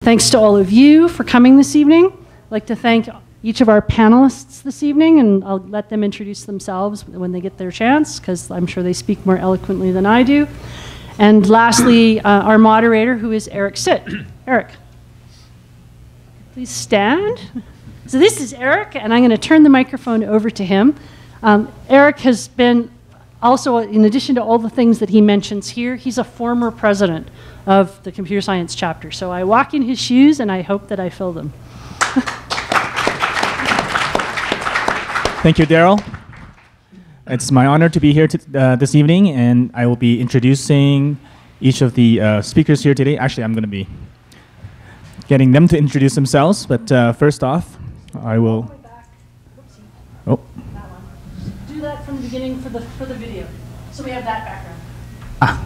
Thanks to all of you for coming this evening. I'd like to thank each of our panelists this evening, and I'll let them introduce themselves when they get their chance, because I'm sure they speak more eloquently than I do. And lastly, our moderator, who is Eric Sitt. Eric, please stand. So this is Eric, and I'm going to turn the microphone over to him. Eric has been also, in addition to all the things that he mentions here, he's a former president of the computer science chapter. So I walk in his shoes, and I hope that I fill them. Thank you, Daryl. It's my honor to be here this evening, and I will be introducing each of the speakers here today. Actually, I'm going to be getting them to introduce themselves, but first off, I will... Oh. That one. Do that from the beginning for the video, so we have that background. Ah.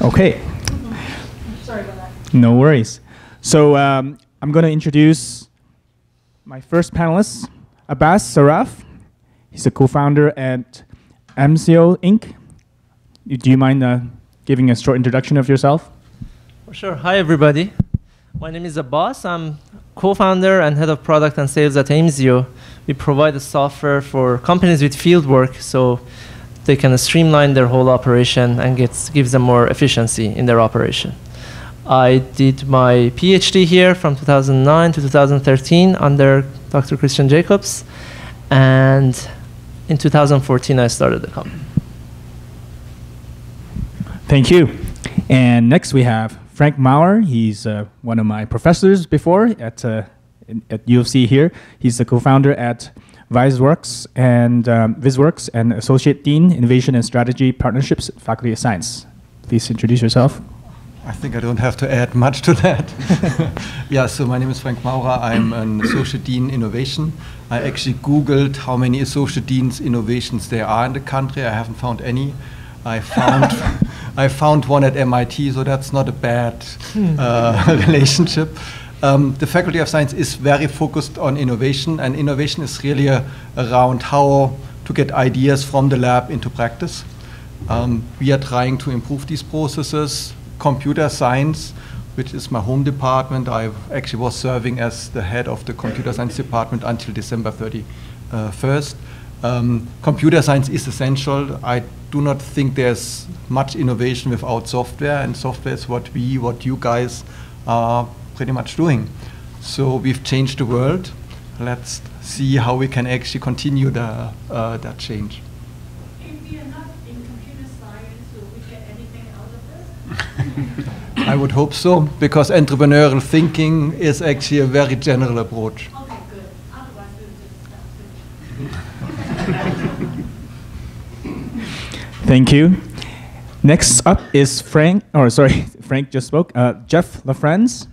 Okay. Sorry about that. No worries. So I'm going to introduce my first panelist, Abbas Sarraf. He's a co-founder at Aimsio, Inc. Do you mind giving a short introduction of yourself? Sure. Hi, everybody. My name is Abbas. I'm co-founder and head of product and sales at Aimsio. We provide a software for companies with field work, so they can streamline their whole operation and gives them more efficiency in their operation. I did my PhD here from 2009 to 2013 under Dr. Christian Jacobs, and in 2014 I started the company. Thank you. And next we have Frank Maurer. He's one of my professors before at U of C here. He's the co-founder at VizworX and Associate Dean, Innovation and Strategy Partnerships, Faculty of Science. Please introduce yourself. I think I don't have to add much to that. Yeah, so my name is Frank Maurer. I'm an Associate Dean Innovation. I actually Googled how many Associate Deans Innovations there are in the country. I haven't found any. I found one at MIT, so that's not a bad relationship. The Faculty of Science is very focused on innovation, and innovation is really around how to get ideas from the lab into practice. We are trying to improve these processes. Computer science, which is my home department, I actually was serving as the head of the computer science department until December 31st. Computer science is essential. I do not think there's much innovation without software, and software is what you guys are pretty much doing. So we've changed the world. Let's see how we can actually continue that change. If you're not in computer science, will we get anything out of this? I would hope so, because entrepreneurial thinking is actually a very general approach. Okay, good. Otherwise, we'll just Thank you. Next up is Frank just spoke. Jeff LaFrenz,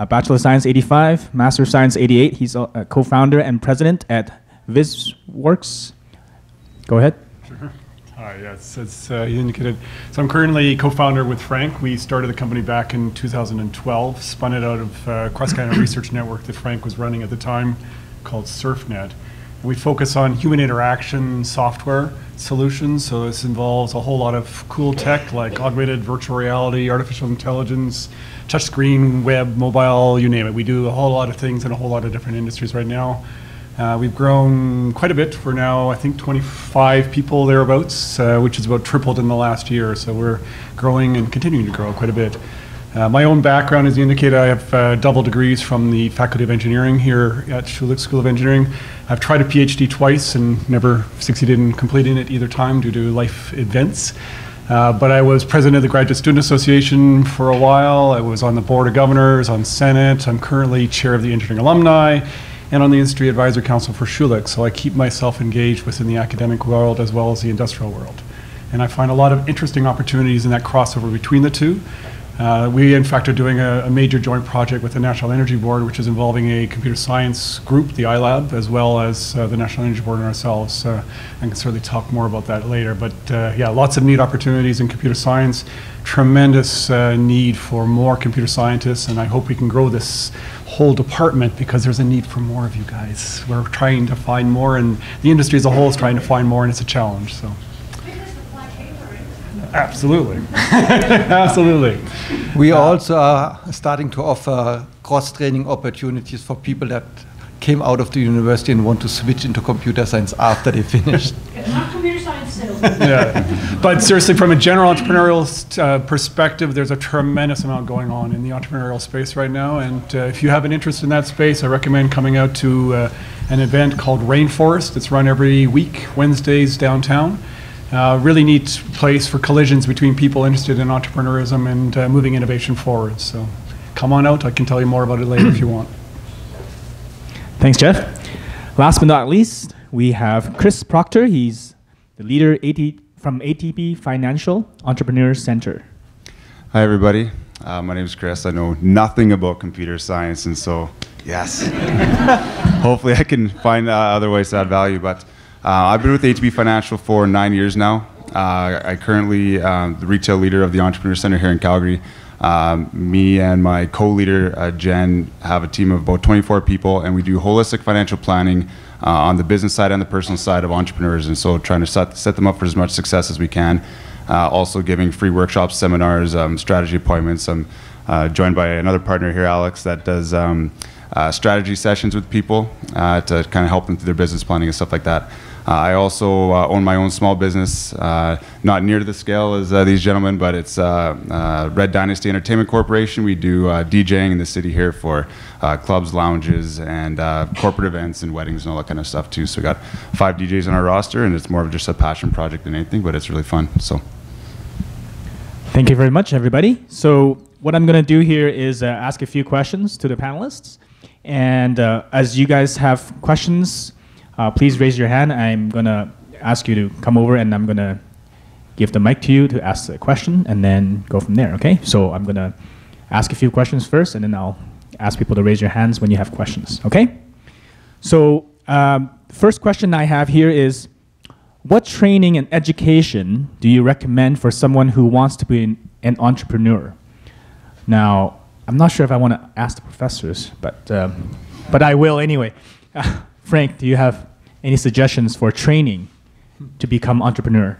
Bachelor of Science 85, Master of Science 88. He's a co-founder and president at VizworX. Go ahead. Sure. Hi, yes, as you indicated. So I'm currently co-founder with Frank. We started the company back in 2012, spun it out of cross-Canada research network that Frank was running at the time called SurfNet. We focus on human interaction software solutions, so this involves a whole lot of cool tech like augmented virtual reality, artificial intelligence, touchscreen, web, mobile, you name it. We do a whole lot of things in a whole lot of different industries right now. We've grown quite a bit. We're now, I think, 25 people thereabouts, which is about tripled in the last year, so we're growing and continuing to grow quite a bit. My own background, as you indicated, I have double degrees from the Faculty of Engineering here at Schulich School of Engineering. I've tried a PhD twice and never succeeded in completing it either time due to life events. But I was president of the Graduate Student Association for a while. I was on the Board of Governors, on Senate. I'm currently chair of the Engineering Alumni and on the Industry Advisory Council for Schulich. So I keep myself engaged within the academic world as well as the industrial world. And I find a lot of interesting opportunities in that crossover between the two. We, in fact, are doing a major joint project with the National Energy Board, which is involving a computer science group, the iLab, as well as the National Energy Board and ourselves. I can certainly talk more about that later. But yeah, lots of neat opportunities in computer science, tremendous need for more computer scientists, and I hope we can grow this whole department because there's a need for more of you guys. We're trying to find more, and the industry as a whole is trying to find more, and it's a challenge. So. Absolutely. Absolutely. We also are starting to offer cross-training opportunities for people that came out of the university and want to switch into computer science after they finished. Not computer science sales. Yeah. But seriously, from a general entrepreneurial perspective, there's a tremendous amount going on in the entrepreneurial space right now. And if you have an interest in that space, I recommend coming out to an event called Rainforest. It's run every week, Wednesdays downtown. Really neat place for collisions between people interested in entrepreneurism and moving innovation forward. So come on out. I can tell you more about it later if you want. Thanks, Jeff. Last but not least, we have Chris Proctor. He's the leader from ATP Financial Entrepreneur Center. Hi, everybody. My name is Chris. I know nothing about computer science, and so, yes. Hopefully I can find other ways to add value. But I've been with ATP Financial for 9 years now. I currently the retail leader of the Entrepreneur Center here in Calgary. Me and my co-leader, Jen, have a team of about 24 people, and we do holistic financial planning on the business side and the personal side of entrepreneurs, and so trying to set them up for as much success as we can. Also giving free workshops, seminars, strategy appointments. I'm joined by another partner here, Alex, that does strategy sessions with people to kind of help them through their business planning and stuff like that. I also own my own small business, not near to the scale as these gentlemen, but it's Red Dynasty Entertainment Corporation. We do DJing in the city here for clubs, lounges, and corporate events and weddings and all that kind of stuff too. So we got 5 DJs on our roster, and it's more of just a passion project than anything, but it's really fun. So, thank you very much, everybody. So what I'm going to do here is ask a few questions to the panelists. And as you guys have questions, please raise your hand. I'm going to ask you to come over, and I'm going to give the mic to you to ask the question and then go from there, okay? So I'm going to ask a few questions first, and then I'll ask people to raise your hands when you have questions, okay? So first question I have here is, what training and education do you recommend for someone who wants to be an entrepreneur? Now, I'm not sure if I want to ask the professors, but I will anyway. Frank, do you have any suggestions for training to become entrepreneur?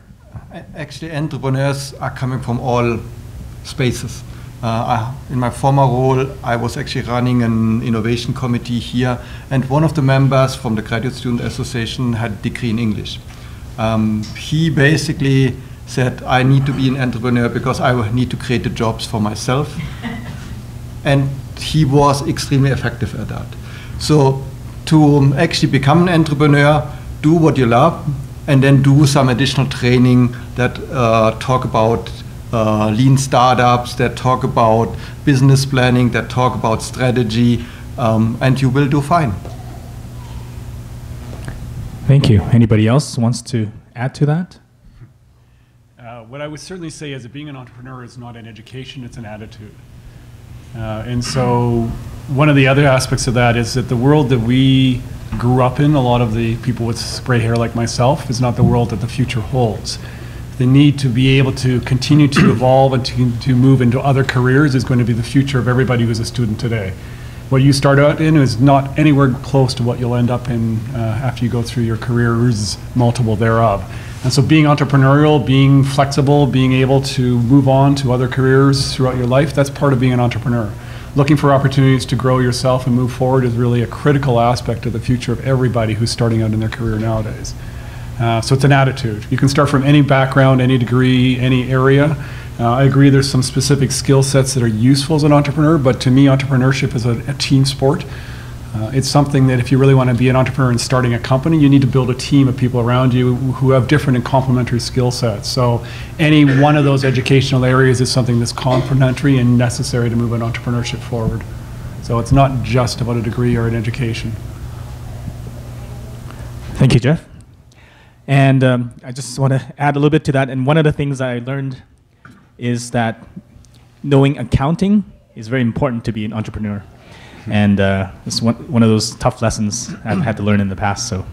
Actually, entrepreneurs are coming from all spaces. In my former role, I was actually running an innovation committee here, and one of the members from the Graduate Student Association had a degree in English. He basically said, I need to be an entrepreneur because I need to create the jobs for myself. And he was extremely effective at that. So to actually become an entrepreneur, do what you love, and then do some additional training that talk about lean startups, that talk about business planning, that talk about strategy, and you will do fine. Thank you. Anybody else wants to add to that? What I would certainly say is that being an entrepreneur is not an education, it's an attitude. And so one of the other aspects of that is that the world that we grew up in, a lot of the people with gray hair like myself, is not the world that the future holds. The need to be able to continue to evolve and to move into other careers is going to be the future of everybody who's a student today. What you start out in is not anywhere close to what you'll end up in after you go through your careers, multiple thereof. And so being entrepreneurial, being flexible, being able to move on to other careers throughout your life, that's part of being an entrepreneur. Looking for opportunities to grow yourself and move forward is really a critical aspect of the future of everybody who's starting out in their career nowadays. So it's an attitude. You can start from any background, any degree, any area. I agree there's some specific skill sets that are useful as an entrepreneur, but to me entrepreneurship is a team sport. It's something that if you really want to be an entrepreneur and starting a company, you need to build a team of people around you who have different and complementary skill sets. So any one of those educational areas is something that's complementary and necessary to move an entrepreneurship forward. So it's not just about a degree or an education. Thank you, Jeff. And I just want to add a little bit to that. And one of the things I learned is that knowing accounting is very important to be an entrepreneur. And it's one of those tough lessons I've had to learn in the past. So,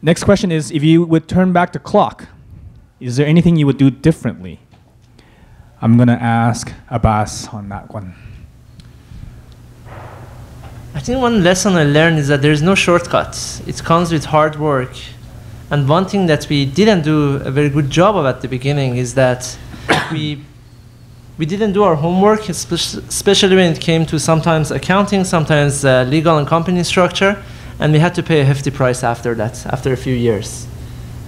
next question is, if you would turn back the clock, is there anything you would do differently? I'm going to ask Abbas on that one. I think one lesson I learned is that there's no shortcuts. It comes with hard work And one thing that we didn't do a very good job of at the beginning is that we didn't do our homework, especially when it came to sometimes accounting, sometimes legal and company structure, and we had to pay a hefty price after that, after a few years.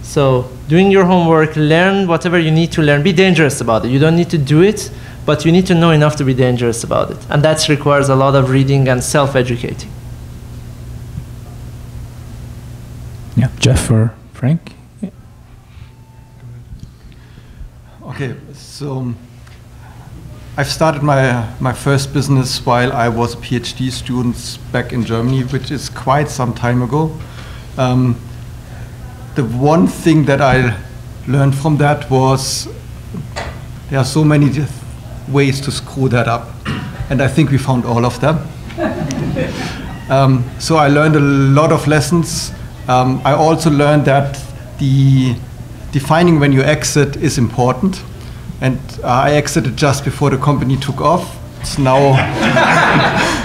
So doing your homework, learn whatever you need to learn, be dangerous about it. You don't need to do it, but you need to know enough to be dangerous about it. And that requires a lot of reading and self-educating. Yeah, Jeff or Frank? Yeah. Okay, so I've started my first business while I was a PhD student back in Germany, which is quite some time ago. The one thing that I learned from that was there are so many ways to screw that up, and I think we found all of them. So I learned a lot of lessons. I also learned that defining when you exit is important. And I exited just before the company took off. It's now,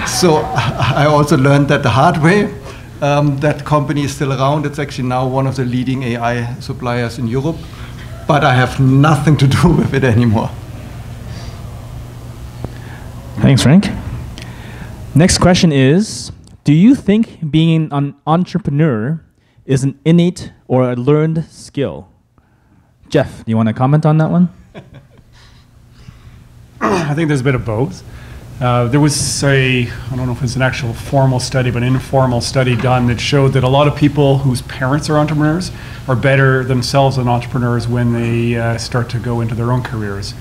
so I also learned that the hard way. That company is still around. It's actually now one of the leading AI suppliers in Europe, but I have nothing to do with it anymore. Thanks, Frank. Next question is, do you think being an entrepreneur is an innate or a learned skill? Jeff, do you want to comment on that one? I think there's a bit of both. There was I don't know if it's an actual formal study, but an informal study done that showed that a lot of people whose parents are entrepreneurs are better themselves than entrepreneurs when they start to go into their own careers.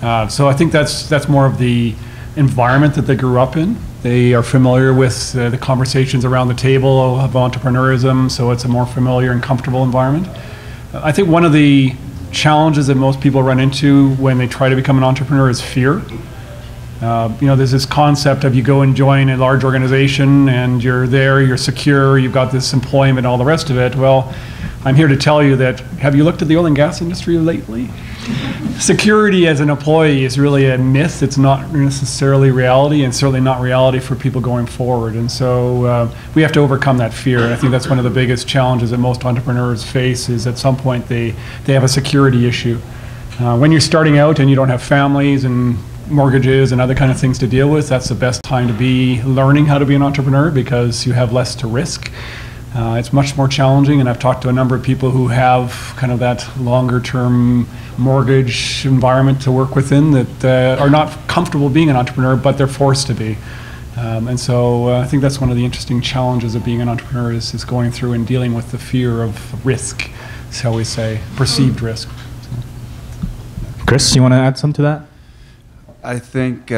So I think that's more of the environment that they grew up in. They are familiar with the conversations around the table of entrepreneurism, so it's a more familiar and comfortable environment. I think one of the challenges that most people run into when they try to become an entrepreneur is fear. There's this concept of you go and join a large organization and you're there, you're secure, you've got this employment, all the rest of it. Well, I'm here to tell you that, have you looked at the oil and gas industry lately? Security as an employee is really a myth. It's not necessarily reality, and certainly not reality for people going forward. And so we have to overcome that fear. And I think that's one of the biggest challenges that most entrepreneurs face, is at some point they have a security issue. When you're starting out and you don't have families and mortgages and other kind of things to deal with, that's the best time to be learning how to be an entrepreneur, because you have less to risk. It's much more challenging, and I've talked to a number of people who have kind of that longer term mortgage environment to work within that are not comfortable being an entrepreneur, but they're forced to be. And so I think that's one of the interesting challenges of being an entrepreneur is going through and dealing with the fear of risk, shall we say, perceived risk. Chris, you want to add something to that? I think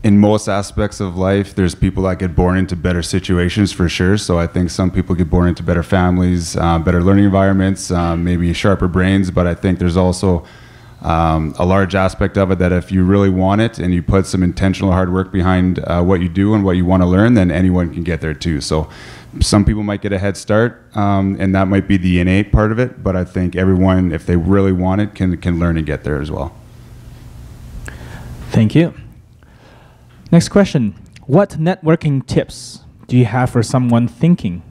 in most aspects of life, there's people that get born into better situations for sure. So I think some people get born into better families, better learning environments, maybe sharper brains. But I think there's also a large aspect of it that if you really want it and you put some intentional hard work behind what you do and what you want to learn, then anyone can get there too. So some people might get a head start, and that might be the innate part of it. But I think everyone, if they really want it, can learn and get there as well. Thank you. Next question. What networking tips do you have for someone thinking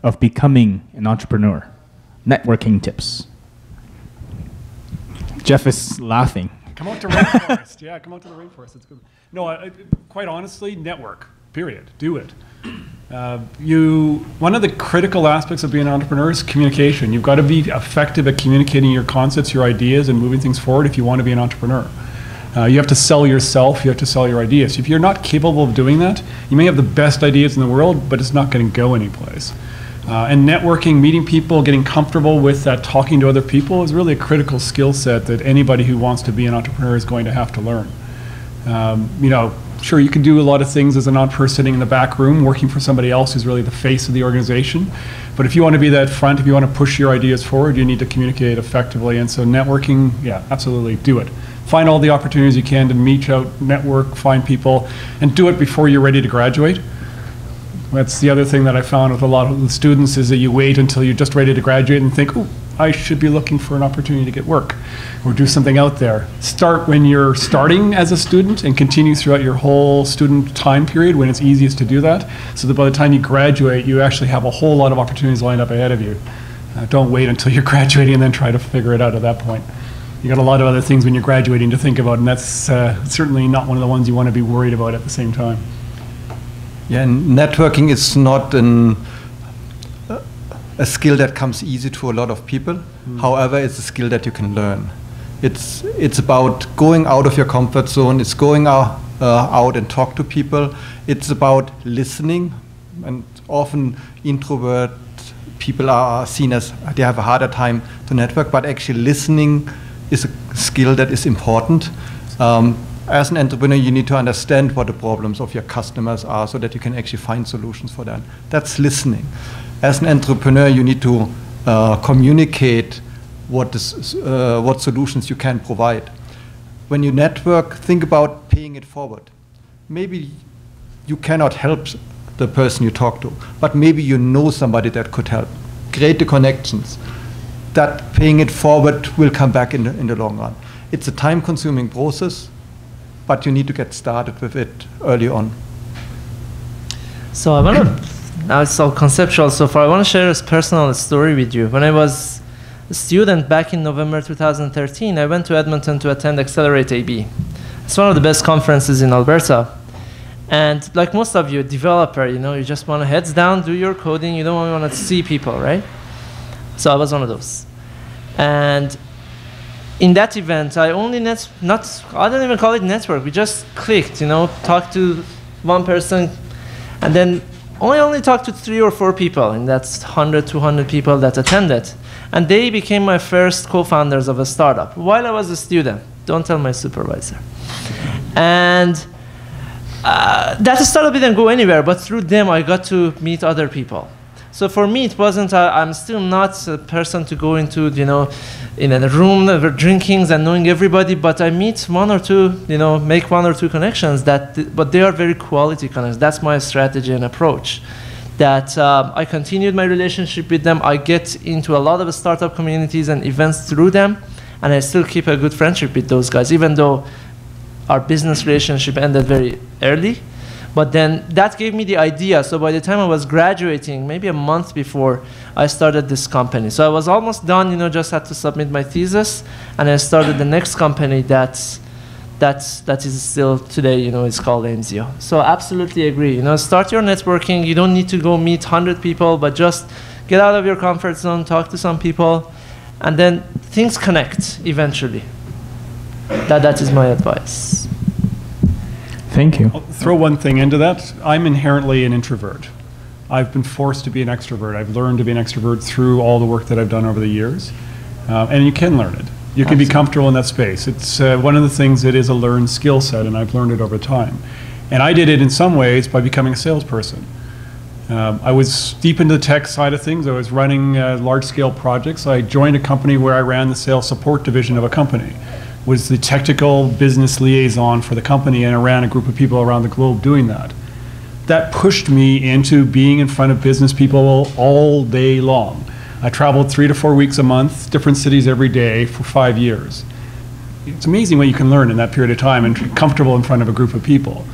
of becoming an entrepreneur? Networking tips. Jeff is laughing. Come out to rainforest. Yeah, come out to the rainforest. It's good. No, quite honestly, network. Period. Do it. One of the critical aspects of being an entrepreneur is communication. You've got to be effective at communicating your concepts, your ideas, and moving things forward if you want to be an entrepreneur. You have to sell yourself, you have to sell your ideas. If you're not capable of doing that, you may have the best ideas in the world, but it's not going to go anyplace. And networking, meeting people, getting comfortable with that, talking to other people is really a critical skill set that anybody who wants to be an entrepreneur is going to have to learn. Sure, you can do a lot of things as an entrepreneur sitting in the back room, working for somebody else who's really the face of the organization. But if you want to be that front, if you want to push your ideas forward, you need to communicate effectively. And so networking, yeah, absolutely, do it. Find all the opportunities you can to meet out, network, find people, and do it before you're ready to graduate. That's the other thing that I found with a lot of the students is that you wait until you're just ready to graduate and think, oh, I should be looking for an opportunity to get work or do something out there. Start when you're starting as a student and continue throughout your whole student time period when it's easiest to do that, so that by the time you graduate, you actually have a whole lot of opportunities lined up ahead of you. Don't wait until you're graduating and then try to figure it out at that point. You got a lot of other things when you're graduating to think about, and that's certainly not one of the ones you want to be worried about at the same time. Yeah, and networking is not a skill that comes easy to a lot of people. However, it's a skill that you can learn. It's about going out of your comfort zone. It's going out and talk to people. It's about listening, and often introvert people are seen as they have a harder time to network, but actually listening is a skill that is important. As an entrepreneur, you need to understand what the problems of your customers are so that you can actually find solutions for that. That's listening. As an entrepreneur, you need to communicate what solutions you can provide. When you network, think about paying it forward. Maybe you cannot help the person you talk to, but maybe you know somebody that could help. Create the connections. That paying it forward will come back in the long run. It's a time-consuming process, but you need to get started with it early on. So I want to, now it's all conceptual so far, I want to share a personal story with you. When I was a student back in November 2013, I went to Edmonton to attend Accelerate AB. It's one of the best conferences in Alberta. And like most of you, developer, you just want to heads down, do your coding, you don't want to see people, right? So I was one of those. And in that event, I only I don't even call it network, we just clicked, talked to one person, and then only talked to 3 or 4 people, and that's 100, 200 people that attended. And they became my first co-founders of a startup while I was a student. Don't tell my supervisor. And that startup didn't go anywhere, but through them I got to meet other people. So for me, it wasn't, I'm still not a person to go into, in a room over drinkings and knowing everybody, but I meet 1 or 2, make 1 or 2 connections, but they are very quality connections. That's my strategy and approach. That I continued my relationship with them. I get into a lot of startup communities and events through them, and I still keep a good friendship with those guys, even though our business relationship ended very early. But then that gave me the idea. So by the time I was graduating, maybe a month before, I started this company. So I was almost done, just had to submit my thesis, and I started the next company that is still today, it's called Aimsio. So absolutely agree. Start your networking. You don't need to go meet 100 people, but just get out of your comfort zone, talk to some people, and then things connect eventually. That is my advice. Thank you. I'll throw one thing into that. I'm inherently an introvert. I've been forced to be an extrovert. I've learned to be an extrovert through all the work that I've done over the years. And you can learn it. You can be comfortable in that space. It's one of the things that is a learned skill set, and I've learned it over time. And I did it in some ways by becoming a salesperson. I was deep into the tech side of things. I was running large-scale projects. I joined a company where I ran the sales support division of a company. Was the technical business liaison for the company, and I ran a group of people around the globe doing that. That pushed me into being in front of business people all day long. I traveled 3 to 4 weeks a month, different cities every day for 5 years. It's amazing what you can learn in that period of time and be comfortable in front of a group of people.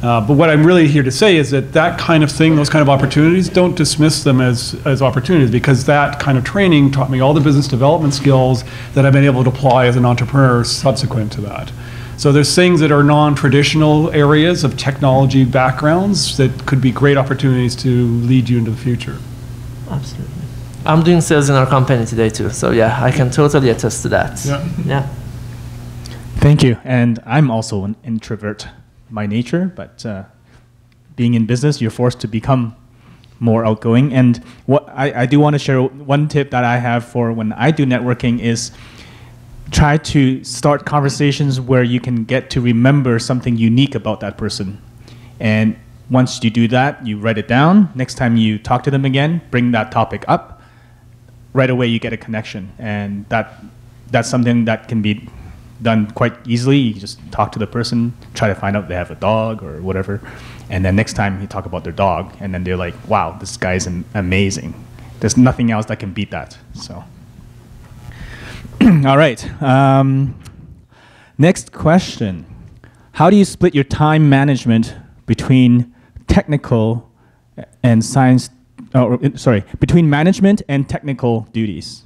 But what I'm really here to say is that kind of thing, those kind of opportunities, don't dismiss them as opportunities, because that kind of training taught me all the business development skills that I've been able to apply as an entrepreneur subsequent to that. So there's things that are non-traditional areas of technology backgrounds that could be great opportunities to lead you into the future. Absolutely. I'm doing sales in our company today too, so yeah, I can totally attest to that. Yeah. Thank you. And I'm also an introvert by nature, but being in business, you're forced to become more outgoing. And what I do want to share, one tip that I have for when I do networking is try to start conversations where you can get to remember something unique about that person. And once you do that, you write it down. Next time you talk to them again, bring that topic up. Right away, you get a connection. And that's something that can be done quite easily. You just talk to the person, try to find out if they have a dog or whatever, and then next time you talk about their dog, and then they're like, wow, this guy's amazing. There's nothing else that can beat that. So, all right. Next question. How do you split your time management between technical and science sorry, between management and technical duties.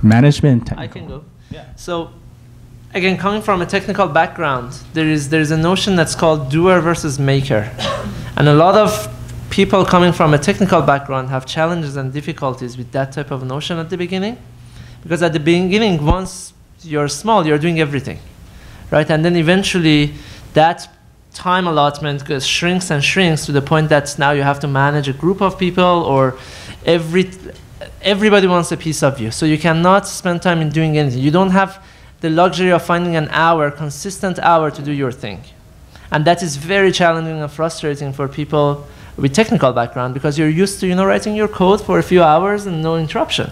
Management. Technical. I can go. Yeah. So, again, coming from a technical background, there's a notion that's called doer versus maker, and a lot of people coming from a technical background have challenges and difficulties with that type of notion at the beginning, because at the beginning, once you're small, you're doing everything, right? And then eventually, that time allotment shrinks and shrinks to the point that now you have to manage a group of people, or everybody wants a piece of you. So you cannot spend time in doing anything. You don't have the luxury of finding an hour, consistent hour to do your thing. And that is very challenging and frustrating for people with technical background, because you're used to writing your code for a few hours and no interruption,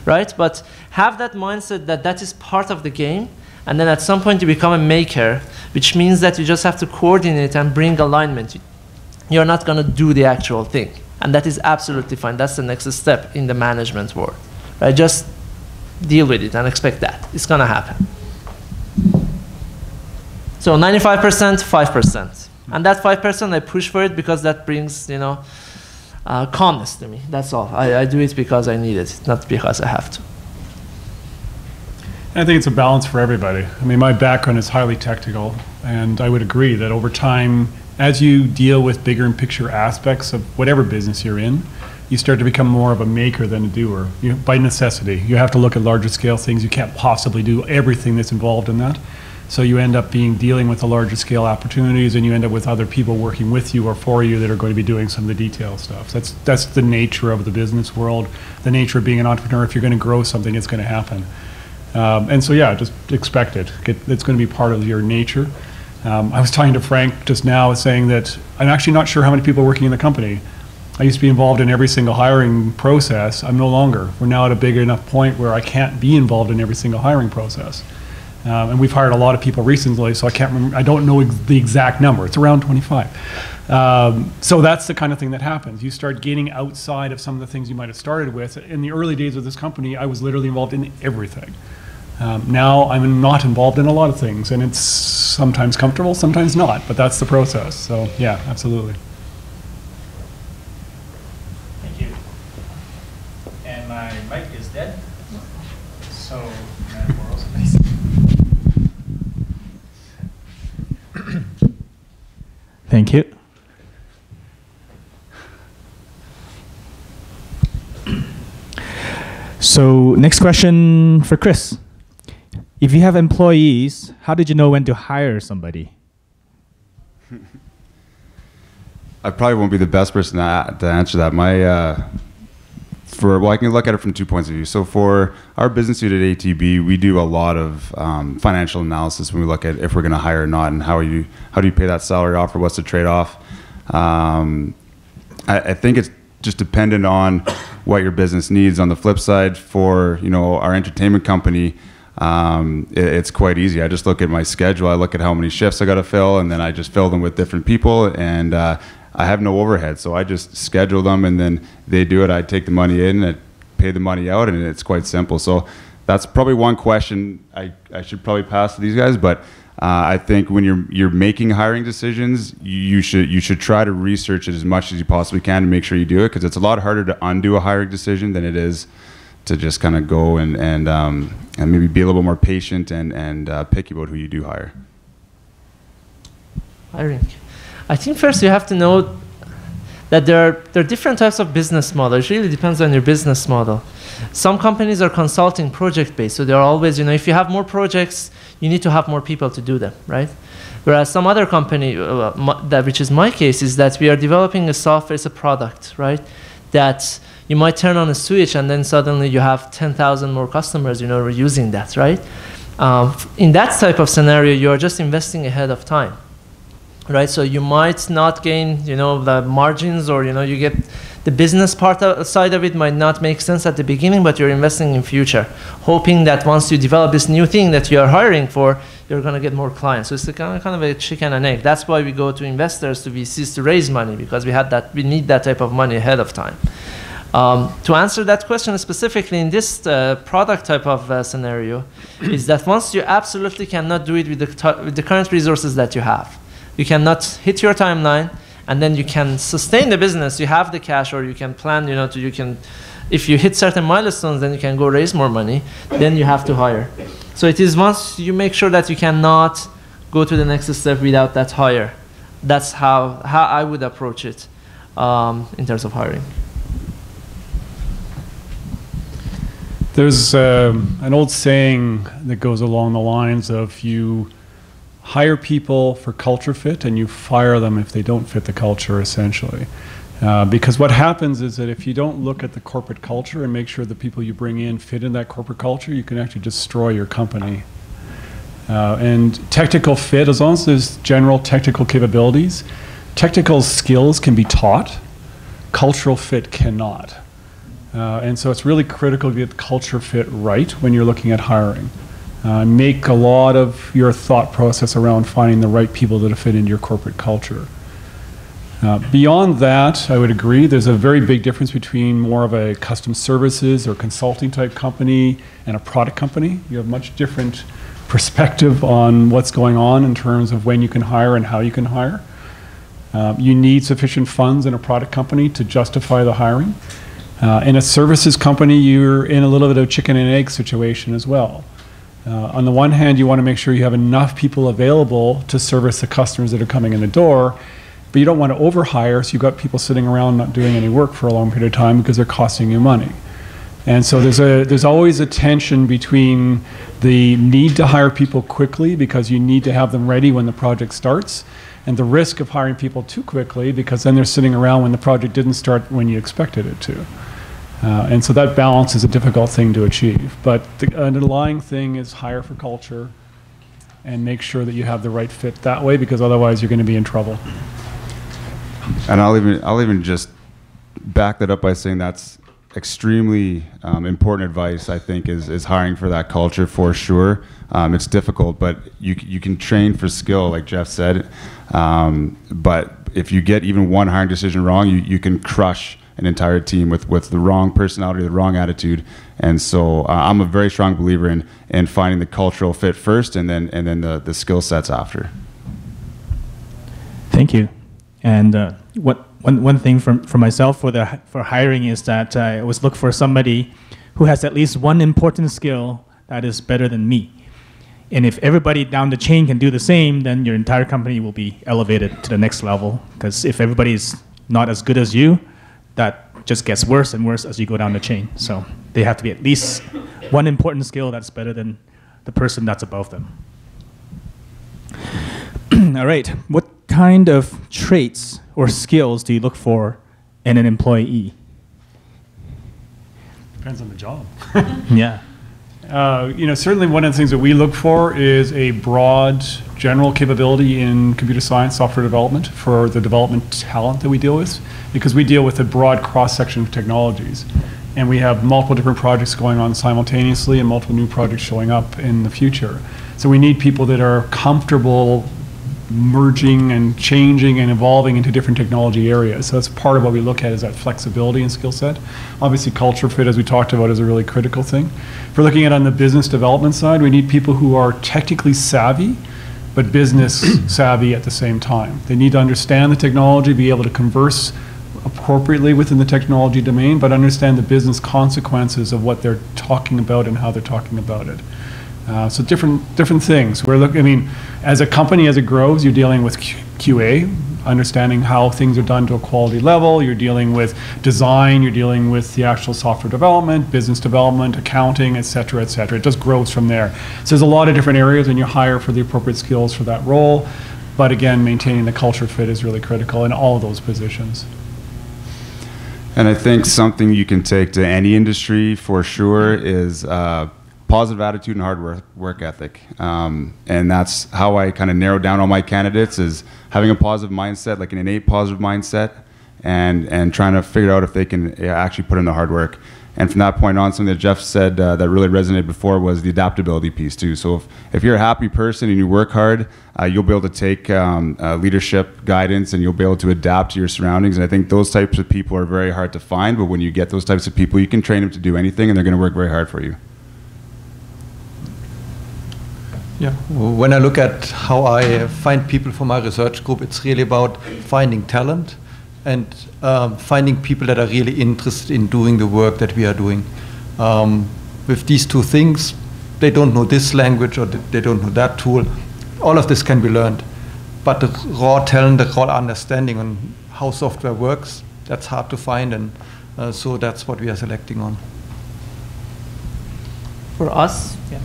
right? But have that mindset that that is part of the game, and then at some point you become a maker, which means that you just have to coordinate and bring alignment. You're not going to do the actual thing. And that is absolutely fine. That's the next step in the management world, right? Just deal with it and expect that. It's going to happen. So 95%, 5%. And that 5%, I push for it because that brings, calmness to me. That's all. I do it because I need it, not because I have to. I think it's a balance for everybody. I mean, my background is highly technical, and I would agree that over time, as you deal with bigger and picture aspects of whatever business you're in, you start to become more of a maker than a doer. By necessity, you have to look at larger scale things. You can't possibly do everything that's involved in that. So you end up dealing with the larger scale opportunities, and you end up with other people working with you or for you that are going to be doing some of the detail stuff. That's the nature of the business world, the nature of being an entrepreneur. If you're going to grow something, it's going to happen. And so, yeah, just expect it. It's going to be part of your nature. I was talking to Frank just now, saying that I'm actually not sure how many people are working in the company. I used to be involved in every single hiring process. I'm no longer. We're now at a big enough point where I can't be involved in every single hiring process. And we've hired a lot of people recently, so I can't remember. I don't know the exact number. It's around 25. So that's the kind of thing that happens. You start getting outside of some of the things you might have started with. In the early days of this company, I was literally involved in everything. Now I'm not involved in a lot of things, and it's sometimes comfortable, sometimes not, but that's the process. So yeah, absolutely. Thank you. And my mic is dead, so we're also nice. Thank you. So next question for Chris. If you have employees, how did you know when to hire somebody? I probably won't be the best person to answer that. I can look at it from 2 points of view. So for our business unit at ATB, we do a lot of financial analysis when we look at if we're going to hire or not, and how do you pay that salary offer, what's the trade-off. I think it's just dependent on what your business needs. On the flip side, for our entertainment company, it's quite easy. I just look at my schedule. I look at how many shifts I got to fill, and then I just fill them with different people, and I have no overhead, so I just schedule them, and then they do it. I take the money in, I pay the money out, and it's quite simple. So that's probably one question I should probably pass to these guys, but I think when you're making hiring decisions, you should try to research it as much as you possibly can to make sure you do it, because it's a lot harder to undo a hiring decision than it is to just kind of go and maybe be a little bit more patient and picky about who you do hire. Hiring. I think first you have to know that there are different types of business models. It really depends on your business model. Some companies are consulting project-based, so they're always, if you have more projects, you need to have more people to do them, right? Whereas some other company, which is my case, is that we are developing a software, it's a product, right? That you might turn on a switch and then suddenly you have 10,000 more customers, using that, right? In that type of scenario, you are just investing ahead of time. Right, so you might not gain, the margins, or you get the business side of it might not make sense at the beginning, but you're investing in future, hoping that once you develop this new thing that you are hiring for, you're going to get more clients. So it's kind of a chicken and egg. That's why we go to investors, to VCs, to raise money, because we need that type of money ahead of time. To answer that question specifically in this product type of scenario, is that once you absolutely cannot do it with the current resources that you have. You cannot hit your timeline, and then you can sustain the business. You have the cash, or you can plan, you can, if you hit certain milestones, then you can go raise more money. Then you have to hire. So it is once you make sure that you cannot go to the next step without that hire. That's how I would approach it in terms of hiring. There's an old saying that goes along the lines of you hire people for culture fit and you fire them if they don't fit the culture, essentially. Because what happens is that if you don't look at the corporate culture and make sure the people you bring in fit in that corporate culture, you can actually destroy your company. And technical fit, as long as there's general technical capabilities, technical skills can be taught, cultural fit cannot. And so it's really critical to get culture fit right when you're looking at hiring. Make a lot of your thought process around finding the right people that fit into your corporate culture. Beyond that, I would agree, there's a very big difference between more of a custom services or consulting type company and a product company. You have much different perspective on what's going on in terms of when you can hire and how you can hire. You need sufficient funds in a product company to justify the hiring. In a services company, you're in a little bit of a chicken and egg situation as well. On the one hand, you want to make sure you have enough people available to service the customers that are coming in the door, but you don't want to overhire, so you've got people sitting around not doing any work for a long period of time because they're costing you money. And so there's always a tension between the need to hire people quickly because you need to have them ready when the project starts, and the risk of hiring people too quickly because then they're sitting around when the project didn't start when you expected it to. And so that balance is a difficult thing to achieve. But the underlying thing is hire for culture and make sure that you have the right fit that way, because otherwise you're going to be in trouble. And I'll even just back that up by saying that's extremely important advice, I think, is hiring for that culture for sure. It's difficult, but you can train for skill, like Jeff said. But if you get even one hiring decision wrong, you can crush an entire team with the wrong personality, the wrong attitude. And so I'm a very strong believer in finding the cultural fit first and then the skill sets after. Thank you. And one thing for myself for hiring is that I always look for somebody who has at least one important skill that is better than me. And if everybody down the chain can do the same, then your entire company will be elevated to the next level. Because if everybody is not as good as you, that just gets worse and worse as you go down the chain. So they have to be at least one important skill that's better than the person that's above them. All right. What kind of traits or skills do you look for in an employee? Depends on the job. Yeah. Certainly one of the things that we look for is a broad general capability in computer science software development for the development talent that we deal with, because we deal with a broad cross-section of technologies. And we have multiple different projects going on simultaneously and multiple new projects showing up in the future. So we need people that are comfortable merging and changing and evolving into different technology areas. So that's part of what we look at, is that flexibility and skill set. Obviously culture fit, as we talked about, is a really critical thing. If we're looking at on the business development side, we need people who are technically savvy, but business savvy at the same time. They need to understand the technology, be able to converse appropriately within the technology domain, but understand the business consequences of what they're talking about and how they're talking about it. So different things. As a company, as it grows, you're dealing with QA, understanding how things are done to a quality level. You're dealing with design. You're dealing with the actual software development, business development, accounting, et cetera, et cetera. It just grows from there. So there's a lot of different areas, and you hire for the appropriate skills for that role. But again, maintaining the culture fit is really critical in all of those positions. And I think something you can take to any industry for sure is positive attitude and hard work ethic. And that's how I kind of narrow down all my candidates, is having a positive mindset, like an innate positive mindset, and trying to figure out if they can actually put in the hard work. And from that point on, something that Jeff said that really resonated before was the adaptability piece too. So if you're a happy person and you work hard, you'll be able to take leadership guidance, and you'll be able to adapt to your surroundings. And I think those types of people are very hard to find, but when you get those types of people, you can train them to do anything, and they're going to work very hard for you. Yeah, when I look at how I find people for my research group, it's really about finding talent and finding people that are really interested in doing the work that we are doing. With these two things, they don't know this language or they don't know that tool. All of this can be learned. But the raw talent, the raw understanding on how software works, that's hard to find, and so that's what we are selecting on. For us, yeah.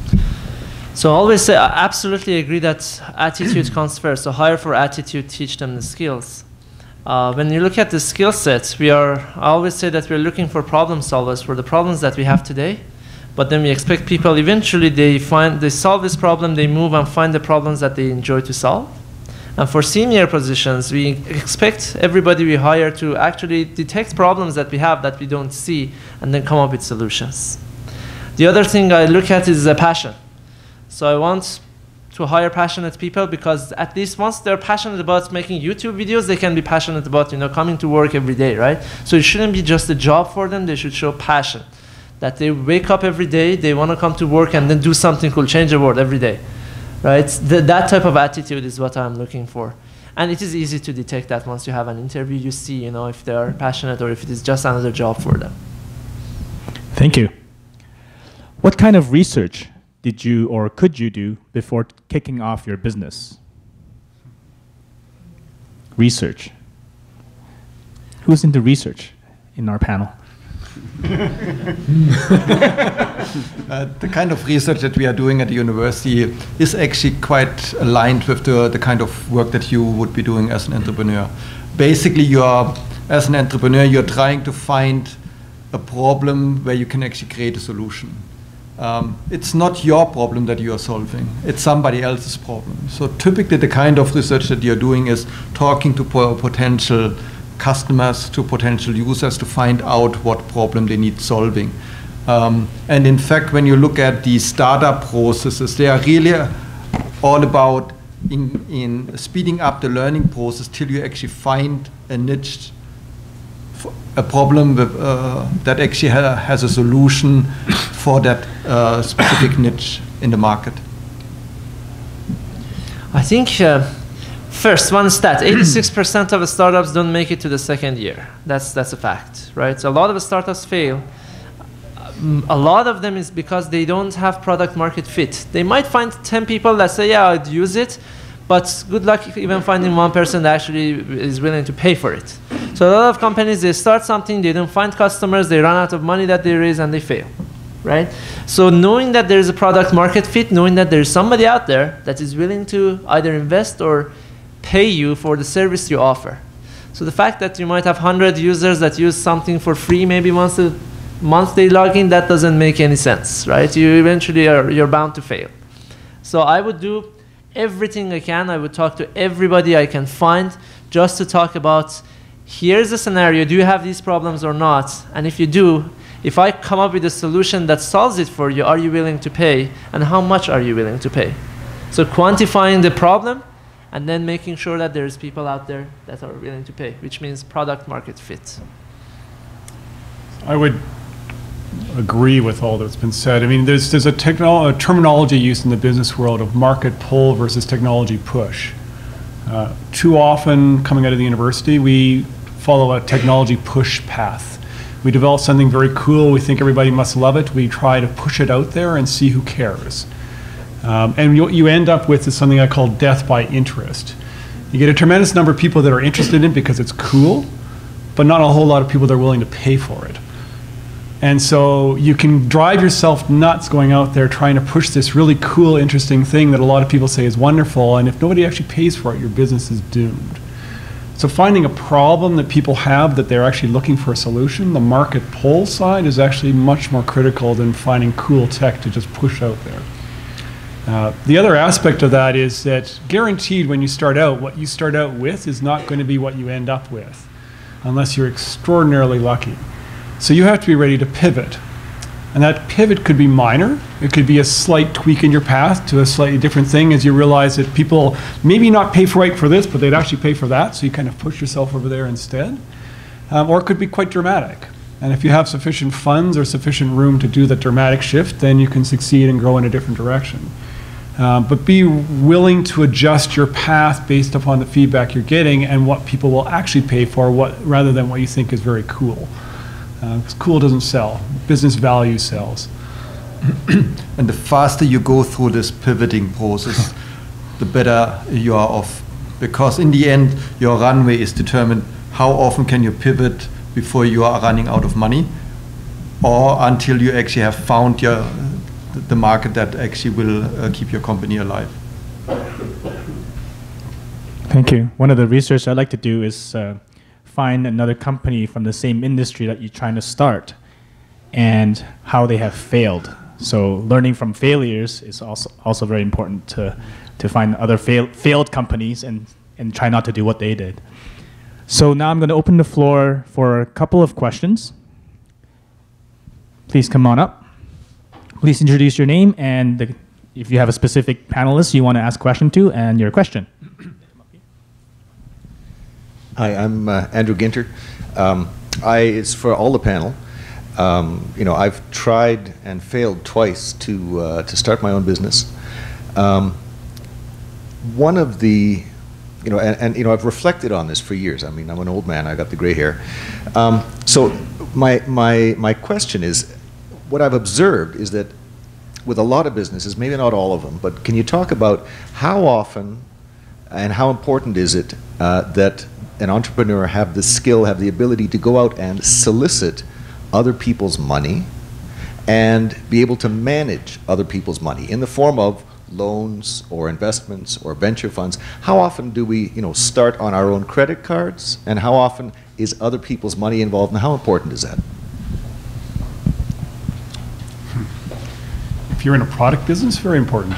So I always say, I absolutely agree that attitude comes first. So hire for attitude, teach them the skills. When you look at the skill sets, I always say that we're looking for problem solvers for the problems that we have today. But then we expect people, eventually they solve this problem, they move and find the problems that they enjoy to solve. And for senior positions, we expect everybody we hire to actually detect problems that we have that we don't see and then come up with solutions. The other thing I look at is a passion. So I want to hire passionate people because at least once they're passionate about making YouTube videos, they can be passionate about coming to work every day, right? So it shouldn't be just a job for them. They should show passion. That they wake up every day, they want to come to work and then do something cool, change the world every day, right? That type of attitude is what I'm looking for. And it is easy to detect that once you have an interview, you see, if they are passionate or if it is just another job for them. Thank you. What kind of research did you or could you do before kicking off your business? Research. Who's into research in our panel? The kind of research that we are doing at the university is actually quite aligned with the kind of work that you would be doing as an entrepreneur. Basically, as an entrepreneur, you're trying to find a problem where you can actually create a solution. It's not your problem that you are solving, it's somebody else's problem. So typically the kind of research that you're doing is talking to potential customers, to potential users to find out what problem they need solving. And in fact, when you look at the startup processes, they are really all about in speeding up the learning process till you actually find a niche, a problem that actually has a solution for that specific niche in the market. I think first, one stat, 86% of the startups don't make it to the second year. That's a fact, right? So a lot of the startups fail. A lot of them is because they don't have product market fit. They might find 10 people that say, yeah, I'd use it, but good luck even finding one person that actually is willing to pay for it. So a lot of companies, they start something, they don't find customers, they run out of money that they raise, and they fail, right? So knowing that there's a product market fit, knowing that there's somebody out there that is willing to either invest or pay you for the service you offer. So the fact that you might have 100 users that use something for free maybe once a month they log in, that doesn't make any sense, right? You're bound to fail. So I would do everything I can. I would talk to everybody I can find just to talk about, here's the scenario, do you have these problems or not? And if you do, if I come up with a solution that solves it for you, are you willing to pay? And how much are you willing to pay? So quantifying the problem and then making sure that there's people out there that are willing to pay, which means product market fit. I would agree with all that's been said. I mean, there's a terminology used in the business world of market pull versus technology push. Too often, coming out of the university, we follow a technology push path. We develop something very cool, we think everybody must love it, we try to push it out there and see who cares. And what you end up with is something I call death by interest. You get a tremendous number of people that are interested in it because it's cool, but not a whole lot of people that are willing to pay for it. And so you can drive yourself nuts going out there trying to push this really cool, interesting thing that a lot of people say is wonderful, and if nobody actually pays for it, your business is doomed. So finding a problem that people have that they're actually looking for a solution, the market pull side is actually much more critical than finding cool tech to just push out there. The other aspect of that is that guaranteed when you start out, what you start out with is not going to be what you end up with, unless you're extraordinarily lucky. So you have to be ready to pivot. And that pivot could be minor. It could be a slight tweak in your path to a slightly different thing as you realize that people maybe not pay right for this, but they'd actually pay for that, so you kind of push yourself over there instead. Or it could be quite dramatic. And if you have sufficient funds or sufficient room to do the dramatic shift, then you can succeed and grow in a different direction. but be willing to adjust your path based upon the feedback you're getting and what people will actually pay for, rather than what you think is very cool. 'Cause cool doesn't sell. Business value sells. And the faster you go through this pivoting process, the better you are off. Because in the end, your runway is determined how often can you pivot before you are running out of money, or until you actually have found the market that actually will keep your company alive. Thank you. One of the research I like to do is find another company from the same industry that you're trying to start and how they have failed. So learning from failures is also very important to find other failed companies and try not to do what they did. So now I'm going to open the floor for a couple of questions. Please come on up. Please introduce your name and if you have a specific panelist you want to ask a question to and your question. Hi, I'm Andrew Ginter. It's for all the panel. I've tried and failed twice to start my own business. One of the, I've reflected on this for years. I mean, I'm an old man. I got the gray hair. So my question is, what I've observed is that with a lot of businesses, maybe not all of them, but can you talk about how often and how important is it that an entrepreneur have the skill, have the ability to go out and solicit other people's money and be able to manage other people's money in the form of loans or investments or venture funds? How often do we start on our own credit cards, and how often is other people's money involved, and how important is that? If you're in a product business, very important.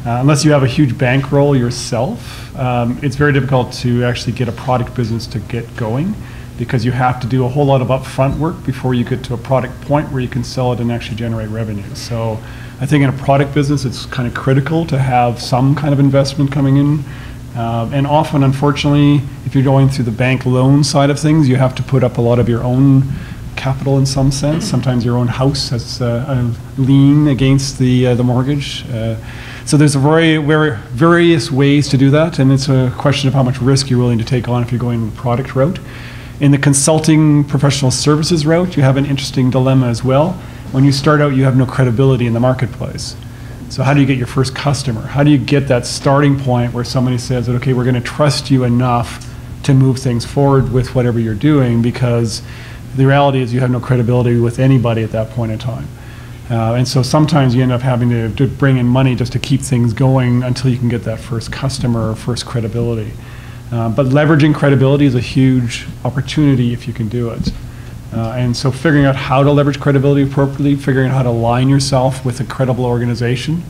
Unless you have a huge bankroll yourself, it's very difficult to actually get a product business to get going, because you have to do a whole lot of upfront work before you get to a product point where you can sell it and actually generate revenue. So I think in a product business, it's kind of critical to have some kind of investment coming in. And often, unfortunately, if you're going through the bank loan side of things, you have to put up a lot of your own capital in some sense. Sometimes your own house has a lien against the mortgage. So there's various ways to do that, and it's a question of how much risk you're willing to take on if you're going the product route. In the consulting professional services route, you have an interesting dilemma as well. When you start out, you have no credibility in the marketplace. So how do you get your first customer? How do you get that starting point where somebody says that, okay, we're going to trust you enough to move things forward with whatever you're doing, because the reality is you have no credibility with anybody at that point in time. And so sometimes you end up having to bring in money just to keep things going until you can get that first customer or first credibility. But leveraging credibility is a huge opportunity if you can do it. And so figuring out how to leverage credibility appropriately, figuring out how to align yourself with a credible organization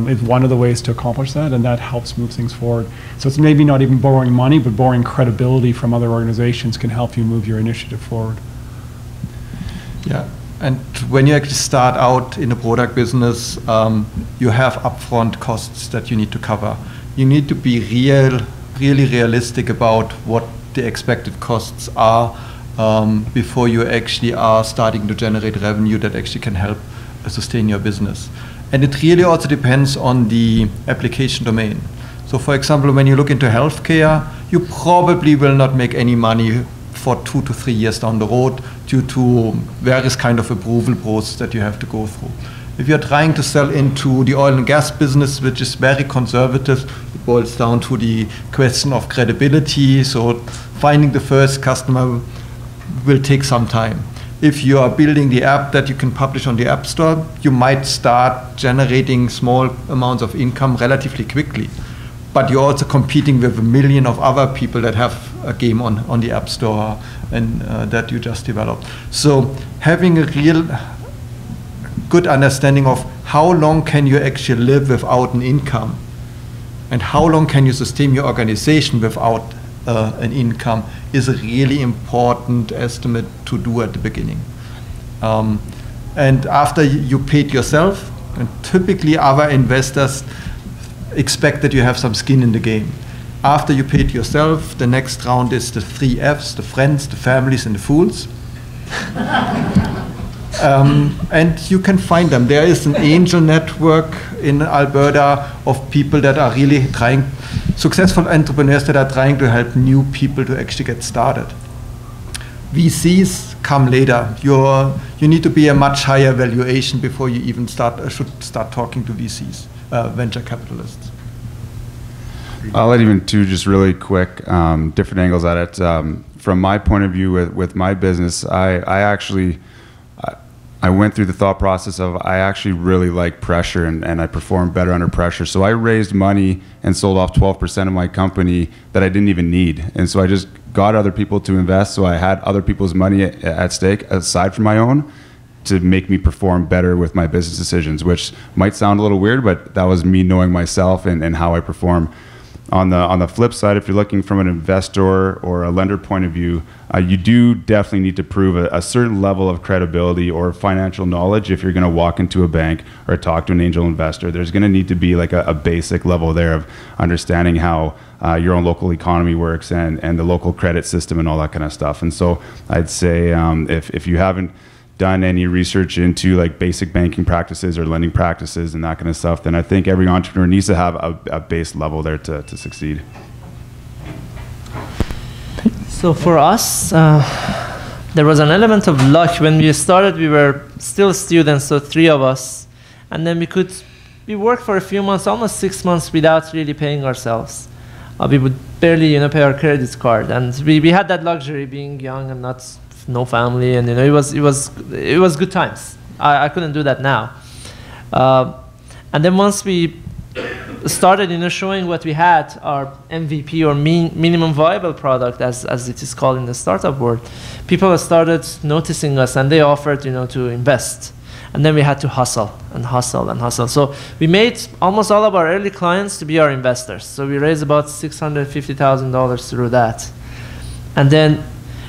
is one of the ways to accomplish that, and that helps move things forward. So it's maybe not even borrowing money, but borrowing credibility from other organizations can help you move your initiative forward. Yeah, and when you actually start out in a product business, you have upfront costs that you need to cover. You need to be really realistic about what the expected costs are before you actually are starting to generate revenue that actually can help sustain your business. And it really also depends on the application domain. So for example, when you look into healthcare, you probably will not make any money for 2 to 3 years down the road due to various kind of approval process that you have to go through. If you're trying to sell into the oil and gas business, which is very conservative, it boils down to the question of credibility. So finding the first customer will take some time. If you are building the app that you can publish on the App Store, you might start generating small amounts of income relatively quickly. But you're also competing with a million of other people that have a game on the App Store and that you just developed. So having a real good understanding of how long can you actually live without an income, and how long can you sustain your organization without an income is a really important estimate to do at the beginning. And after you paid yourself, and typically other investors expect that you have some skin in the game. After you paid yourself, the next round is the 3 Fs, the friends, the families, and the fools. And you can find them. There is an angel network in Alberta of people that are really trying, successful entrepreneurs that are trying to help new people to actually get started. VCs come later. You need to be a much higher valuation before you even should start talking to VCs, venture capitalists. I'll add even two just really quick different angles at it. From my point of view with my business, I went through the thought process of I actually really like pressure and I perform better under pressure. So I raised money and sold off 12% of my company that I didn't even need. And so I just got other people to invest, so I had other people's money at stake aside from my own to make me perform better with my business decisions, which might sound a little weird, but that was me knowing myself and how I perform. On the flip side, if you're looking from an investor or a lender point of view, you do definitely need to prove a certain level of credibility or financial knowledge if you're going to walk into a bank or talk to an angel investor. There's going to need to be like a basic level there of understanding how your own local economy works and the local credit system and all that kind of stuff. And so I'd say if you haven't done any research into like basic banking practices or lending practices and that kind of stuff, then I think every entrepreneur needs to have a base level there to succeed. So for us, there was an element of luck. When we started, we were still students, so 3 of us. And then we worked for a few months, almost 6 months, without really paying ourselves. We would barely, pay our credit card. And we had that luxury being young and no family, and it was good times. I couldn't do that now. And then once we started, showing what we had, our MVP or minimum viable product, as it is called in the startup world, people started noticing us, and they offered, to invest. And then we had to hustle and hustle and hustle. So we made almost all of our early clients to be our investors. So we raised about $650,000 through that, and then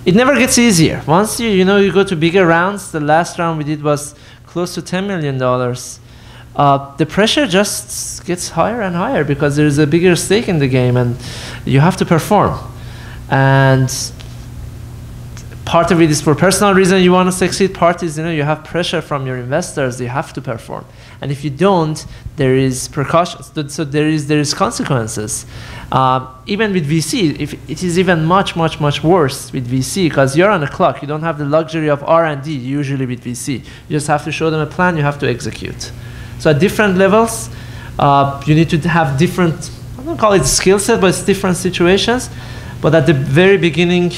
it never gets easier. Once you go to bigger rounds, the last round we did was close to $10 million. The pressure just gets higher and higher because there's a bigger stake in the game and you have to perform. And part of it is for personal reasons you want to succeed. Part is, you have pressure from your investors. You have to perform. And if you don't, there is precautions. So there is consequences. Even with VC, it is even much, much, much worse with VC because you're on a clock. You don't have the luxury of R&D usually with VC. You just have to show them a plan. You have to execute. So at different levels, you need to have different, I don't call it skill set, but it's different situations. But at the very beginning,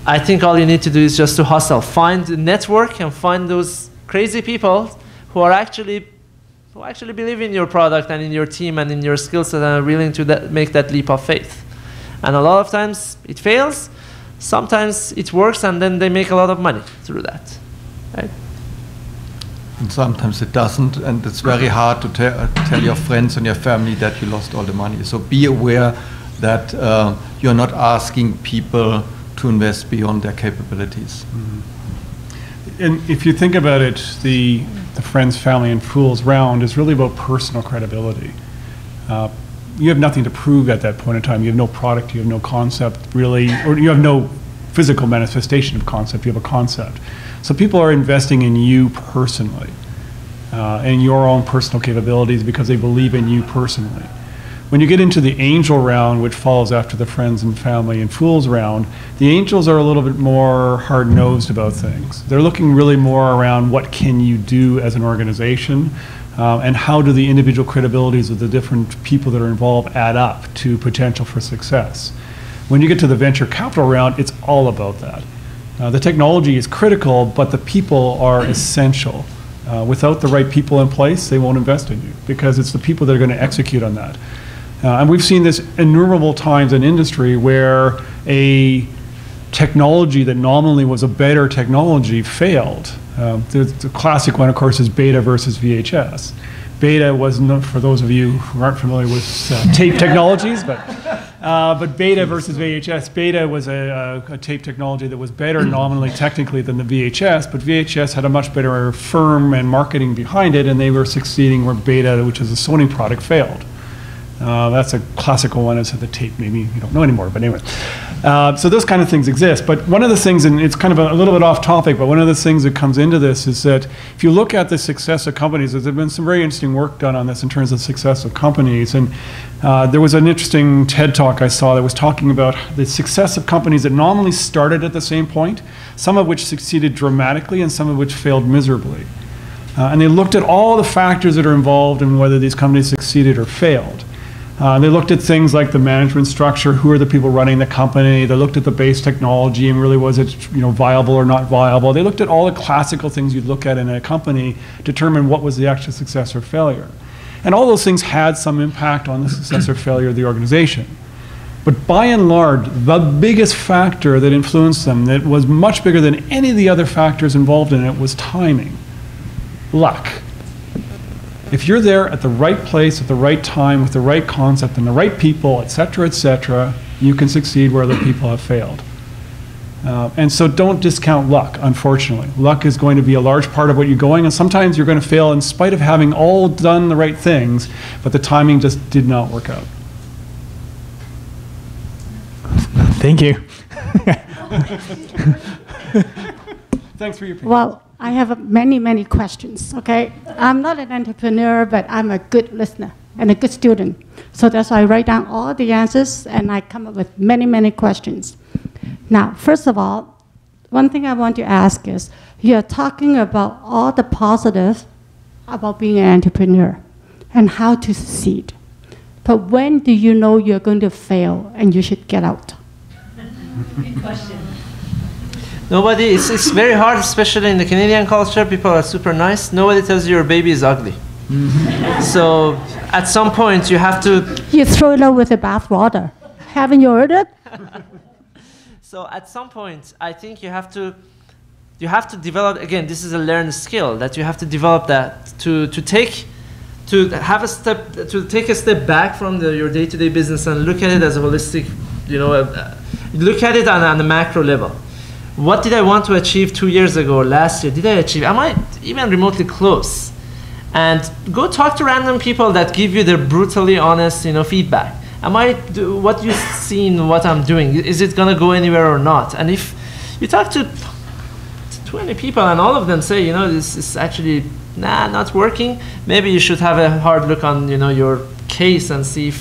I think all you need to do is just to hustle. Find a network and find those crazy people who actually believe in your product and in your team and in your skill set and are willing to make that leap of faith. And a lot of times it fails. Sometimes it works, and then they make a lot of money through that. Right? And sometimes it doesn't, and it's very hard to tell your friends and your family that you lost all the money. So be aware that you're not asking people to invest beyond their capabilities. Mm-hmm. And if you think about it, the Friends, Family, and Fools round is really about personal credibility. You have nothing to prove at that point in time. You have no product, you have no concept really, or you have no physical manifestation of concept, you have a concept. So people are investing in you personally, and your own personal capabilities because they believe in you personally. When you get into the angel round, which follows after the Friends and Family and Fools round, the angels are a little bit more hard-nosed about things. They're looking really more around what can you do as an organization, and how do the individual credibilities of the different people that are involved add up to potential for success. When you get to the venture capital round, it's all about that. The technology is critical, but the people are essential. Without the right people in place, they won't invest in you because it's the people that are going to execute on that. And we've seen this innumerable times in industry where a technology that nominally was a better technology failed. The classic one, of course, is Beta versus VHS. Beta was, for those of you who aren't familiar with tape technologies, but Beta versus VHS. Beta was a tape technology that was better nominally, technically, than the VHS, but VHS had a much better firm and marketing behind it, and they were succeeding where Beta, which is a Sony product, failed. That's a classical one. It's at the tape. Maybe you don't know anymore, but anyway. So those kind of things exist. But one of the things, and it's kind of a little bit off topic, but one of the things that comes into this is that if you look at the success of companies, there's been some very interesting work done on this in terms of success of companies. And there was an interesting TED Talk I saw that was talking about the success of companies that nominally started at the same point, some of which succeeded dramatically and some of which failed miserably. And they looked at all the factors that are involved in whether these companies succeeded or failed. They looked at things like the management structure, who are the people running the company. They looked at the base technology and really was it viable or not viable. They looked at all the classical things you'd look at in a company, determine what was the actual success or failure. And all those things had some impact on the success or failure of the organization. But by and large, the biggest factor that influenced them, that was much bigger than any of the other factors involved in it, was timing, luck. If you're there at the right place at the right time with the right concept and the right people, et cetera, you can succeed where other people have failed. And so don't discount luck, unfortunately. Luck is going to be a large part of what you're going, and sometimes you're going to fail in spite of having all done the right things, but the timing just did not work out. Thank you. Thanks for your patience. Well, I have many questions, okay? I'm not an entrepreneur, but I'm a good listener and a good student. So that's why I write down all the answers and I come up with many questions. Now, first of all, one thing I want to ask is, you're talking about all the positives about being an entrepreneur and how to succeed. But when do you know you're going to fail and you should get out? Good question. Nobody, it's very hard, especially in the Canadian culture. People are super nice. Nobody tells you your baby is ugly. So at some point you have to... You throw it out with the bath water. Haven't you heard it? So at some point, I think you have to develop, again, this is a learned skill that you have to develop, that to take a step back from your day-to-day business and look at it as a holistic, look at it on a macro level. What did I want to achieve 2 years ago or last year? Did I achieve? Am I even remotely close? And go talk to random people that give you their brutally honest, feedback. What you've seen, what I'm doing, is it gonna go anywhere or not? And if you talk to 20 people and all of them say, this is actually not working, maybe you should have a hard look on, your case and see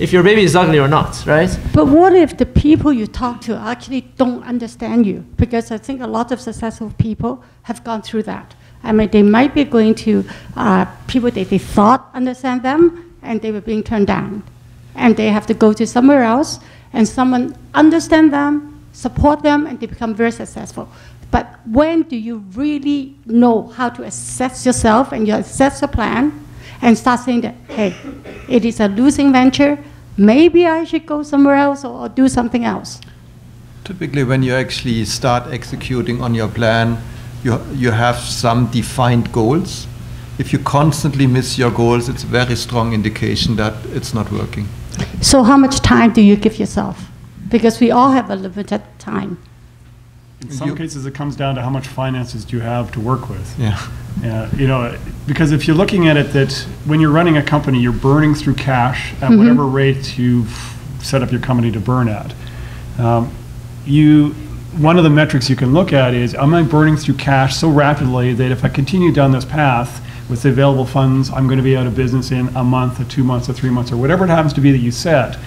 if your baby is ugly or not, right? But what if the people you talk to actually don't understand you? Because I think a lot of successful people have gone through that. I mean, they might be going to people that they thought understand them, and they were being turned down. And they have to go to somewhere else, and someone understand them, support them, and they become very successful. But when do you really know how to assess yourself and you assess your plan and start saying that, hey, it is a losing venture, maybe I should go somewhere else or do something else? Typically, when you actually start executing on your plan, you have some defined goals. If you constantly miss your goals, it's a very strong indication that it's not working. So how much time do you give yourself? Because we all have a limited time. In some cases, it comes down to how much finances do you have to work with. Yeah. Because if you're looking at it that when you're running a company, you're burning through cash at whatever rate you've set up your company to burn at. One of the metrics you can look at is, am I burning through cash so rapidly that if I continue down this path with the available funds, I'm going to be out of business in a month, or 2 months, or 3 months, or whatever it happens to be that you set.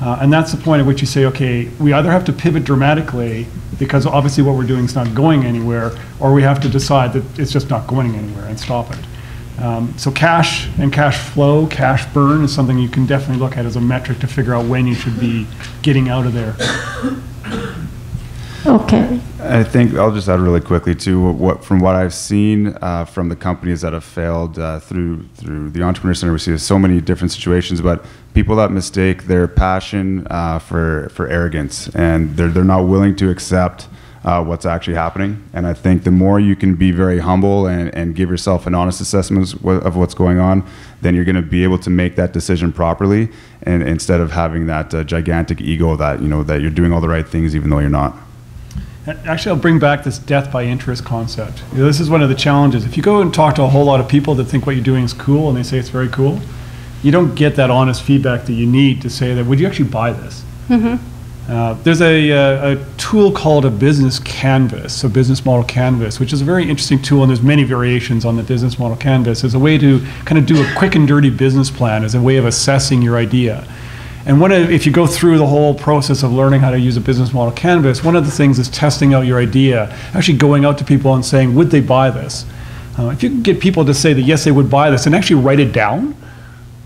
And that's the point at which you say, okay, we either have to pivot dramatically because obviously what we're doing is not going anywhere, or we have to decide that it's just not going anywhere and stop it. So cash and cash flow, cash burn is something you can definitely look at as a metric to figure out when you should be getting out of there. Okay. I think I'll just add really quickly too. From what I've seen from the companies that have failed through the Entrepreneur Center, we see so many different situations. But people that mistake their passion for arrogance, and they're not willing to accept what's actually happening. And I think the more you can be very humble and give yourself an honest assessment of what's going on, then you're going to be able to make that decision properly, and instead of having that gigantic ego that that you're doing all the right things even though you're not. Actually, I'll bring back this death by interest concept. This is one of the challenges. If you go and talk to a whole lot of people that think what you're doing is cool and they say it's very cool, you don't get that honest feedback that you need to say that, would you actually buy this? There's a tool called a business canvas, a business model canvas, which is a very interesting tool, and there's many variations on the business model canvas as a way to kind of do a quick and dirty business plan, as a way of assessing your idea. And if you go through the whole process of learning how to use a business model canvas, one of the things is testing out your idea, actually going out to people and saying, would they buy this? If you can get people to say that yes, they would buy this, and actually write it down,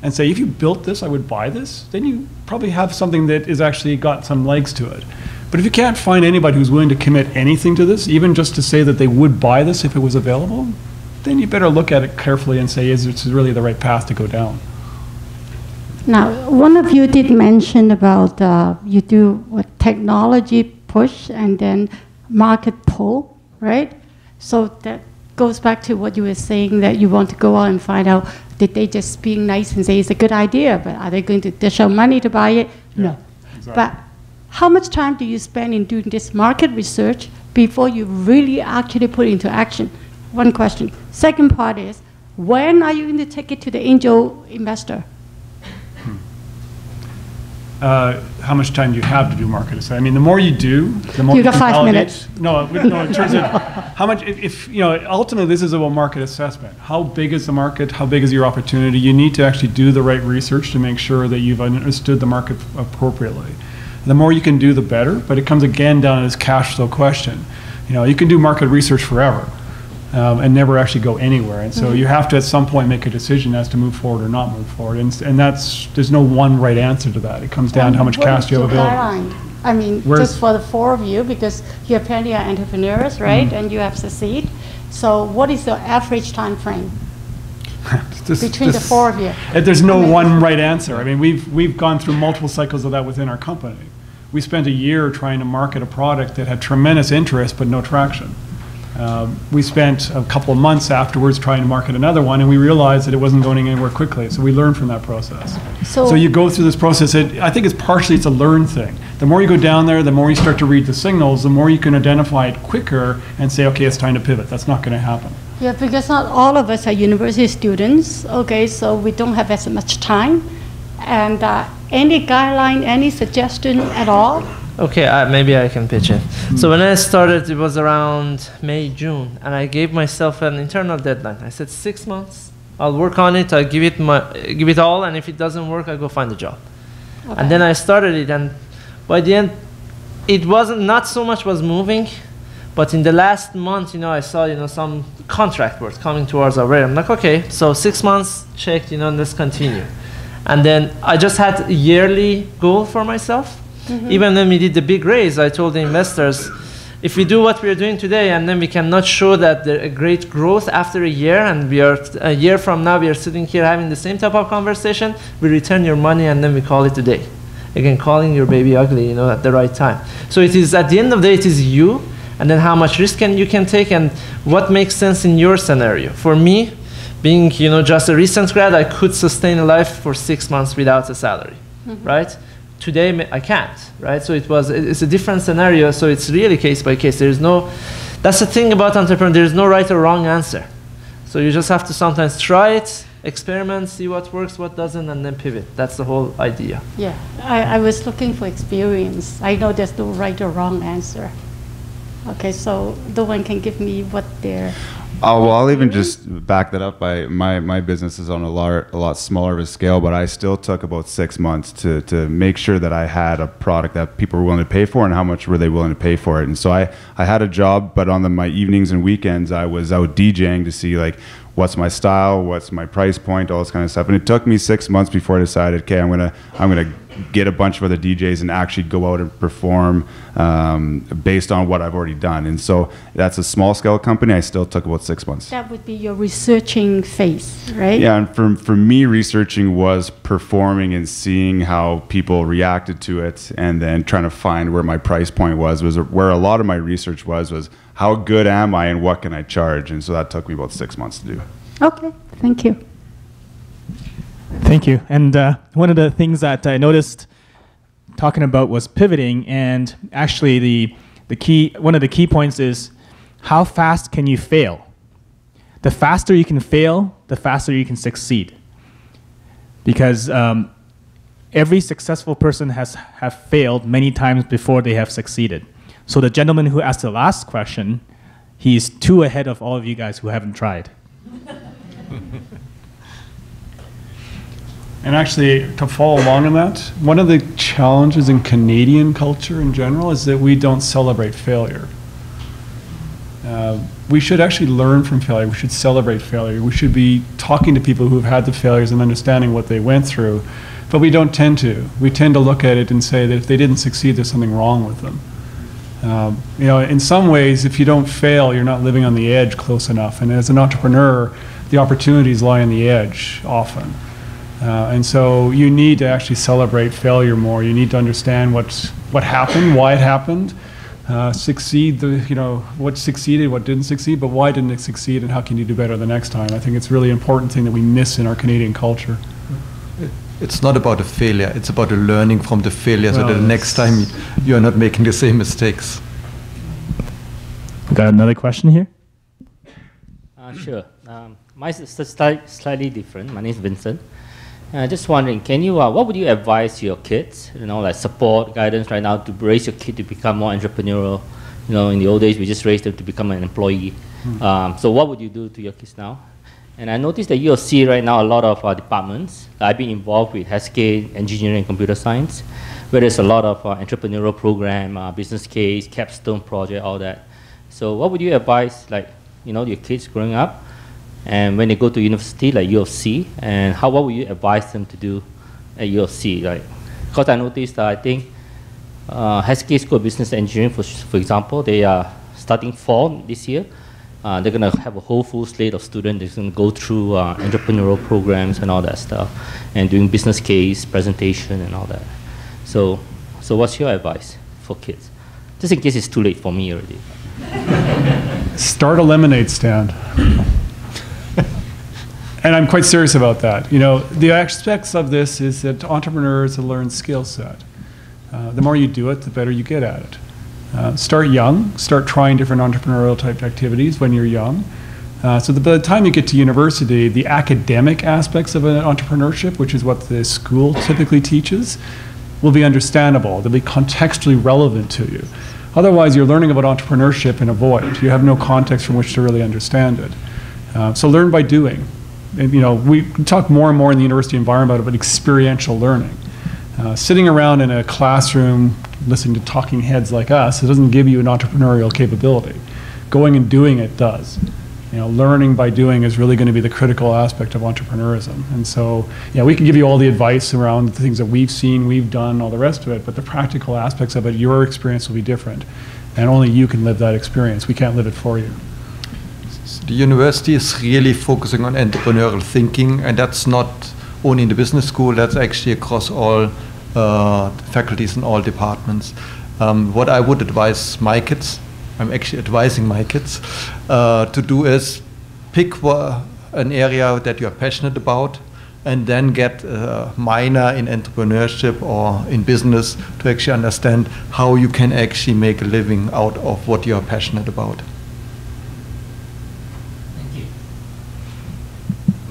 and say, if you built this, I would buy this, then you probably have something that is actually got some legs to it. But if you can't find anybody who's willing to commit anything to this, even just to say that they would buy this if it was available, then you better look at it carefully and say, is this really the right path to go down? Now, one of you did mention about you do what technology push and then market pull, right? So that goes back to what you were saying, that you want to go out and find out, did they just being nice and say it's a good idea, but are they going to dish out money to buy it? Yeah, no. exactly. But how much time do you spend in doing this market research before you really actually put it into action? One question. Second part is, when are you going to take it to the angel investor? How much time do you have to do market assessment? I mean, the more you do, the more you got 5 validate. minutes. No, in terms of how much, if you know, ultimately this is about market assessment. How big is the market? How big is your opportunity? You need to actually do the right research to make sure that you've understood the market appropriately. The more you can do, the better, but it comes again down to this cash flow question. You know, you can do market research forever. And never actually go anywhere. And so you have to at some point make a decision as to move forward or not move forward. And there's no one right answer to that. It comes down to how much cash you have available. I mean, just for the 4 of you, because you apparently are entrepreneurs, right? And you have succeeded. So what is the average time frame between the 4 of you? There's no one right answer. I mean, we've gone through multiple cycles of that within our company. We spent a year trying to market a product that had tremendous interest but no traction. We spent a couple of months afterwards trying to market another one, and we realized that it wasn't going anywhere quickly. So we learned from that process. So you go through this process. I think it's a learned thing. The more you go down there, the more you start to read the signals, the more you can identify it quicker and say, okay, it's time to pivot. That's not going to happen. Yeah, because not all of us are university students, okay, so we don't have as much time. And any guideline, any suggestion at all? Okay, maybe I can pitch in. So when I started, it was around May, June, and I gave myself an internal deadline. I said 6 months, I'll work on it, I'll give it all, and if it doesn't work, I'll go find a job. Okay. And then I started it, and by the end, it wasn't, not so much was moving, but in the last month, you know, I saw, you know, some contract work coming towards our rate. I'm like, okay, so 6 months, checked, you know, let's continue. And then I just had a yearly goal for myself. Even when we did the big raise, I told the investors, if we do what we are doing today and then we cannot show that there's a great growth after a year, and we are a year from now we are sitting here having the same type of conversation, we return your money and then we call it a day. Again, calling your baby ugly, you know, at the right time. So it is, at the end of the day, it is you, and then how much risk you can take and what makes sense in your scenario. For me, being, you know, just a recent grad, I could sustain a life for 6 months without a salary, right? Today, I can't, right? So it's a different scenario, so it's really case by case. There's no, that's the thing about entrepreneurship, there's no right or wrong answer. So you just have to sometimes try it, experiment, see what works, what doesn't, and then pivot. That's the whole idea. Yeah, I was looking for experience. I know there's no right or wrong answer. Okay, so no one can give me what they're... Oh, well, I'll even just back that up by my business is on a lot smaller of a scale, but I still took about 6 months to make sure that I had a product that people were willing to pay for, and how much were they willing to pay for it. And so I had a job, but on my evenings and weekends, I was out DJing to see like what's my style, what's my price point, all this kind of stuff. And it took me 6 months before I decided, okay, I'm gonna get a bunch of other DJs and actually go out and perform based on what I've already done. And so that's a small scale company. I still took about 6 months. That would be your researching phase, right? Yeah, and for me, researching was performing and seeing how people reacted to it, and then trying to find where my price point was where a lot of my research was how good am I and what can I charge? And so that took me about 6 months to do. Okay, thank you. Thank you. And one of the things that I noticed talking about was pivoting, and actually one of the key points is how fast can you fail? The faster you can fail, the faster you can succeed. because every successful person have failed many times before they have succeeded. So the gentleman who asked the last question, he's 2 ahead of all of you guys who haven't tried. And actually, to follow along on that, one of the challenges in Canadian culture in general is that we don't celebrate failure. We should actually learn from failure. We should celebrate failure. We should be talking to people who have had the failures and understanding what they went through. But we don't tend to. We tend to look at it and say that if they didn't succeed, there's something wrong with them. You know, in some ways, if you don't fail, you're not living on the edge close enough. And as an entrepreneur, the opportunities lie on the edge often. And so you need to actually celebrate failure more. You need to understand what happened, why it happened, succeed, you know, what succeeded, what didn't succeed, but why didn't it succeed, and how can you do better the next time? I think it's a really important thing that we miss in our Canadian culture. It's not about a failure, it's about a learning from the failure so that the next time you are not making the same mistakes. Got another question here? Sure. Mine is slightly different. My name is Vincent. Just wondering, can you, what would you advise your kids, you know, like support, guidance right now to raise your kid to become more entrepreneurial? You know, in the old days, we just raised them to become an employee. So what would you do to your kids now? And I noticed that U of C right now, a lot of departments. I've been involved with healthcare, engineering, and computer science, where there's a lot of entrepreneurial program, business case, capstone project, all that. So what would you advise, like, you know, your kids growing up, and when they go to university, like U of C, and what would you advise them to do at U of C? Like, because I noticed that I think healthcare School of Business Engineering, for example, they are starting fall this year. They're going to have a whole full slate of students that's going to go through entrepreneurial programs and all that stuff, and doing business case, presentation, and all that. So what's your advice for kids? Just in case it's too late for me already. Start a lemonade stand. And I'm quite serious about that. You know, the aspects of this is that entrepreneurs learn skill set. The more you do it, the better you get at it. Start young, start trying different entrepreneurial type activities when you're young. So that by the time you get to university, the academic aspects of an entrepreneurship, which is what the school typically teaches, will be understandable. They'll be contextually relevant to you. Otherwise, you're learning about entrepreneurship in a void. You have no context from which to really understand it. So learn by doing. And, you know, we talk more and more in the university environment about experiential learning. Sitting around in a classroom listening to talking heads like us, it doesn't give you an entrepreneurial capability. Going and doing it does. You know, learning by doing is really going to be the critical aspect of entrepreneurism. And so, yeah, we can give you all the advice around the things that we've seen, we've done, all the rest of it, but the practical aspects of it, your experience will be different. And only you can live that experience. We can't live it for you. The university is really focusing on entrepreneurial thinking, and that's not only in the business school, that's actually across all faculties in all departments. What I would advise my kids, I'm actually advising my kids, to do is pick an area that you're passionate about, and then get a minor in entrepreneurship or in business to actually understand how you can actually make a living out of what you're passionate about.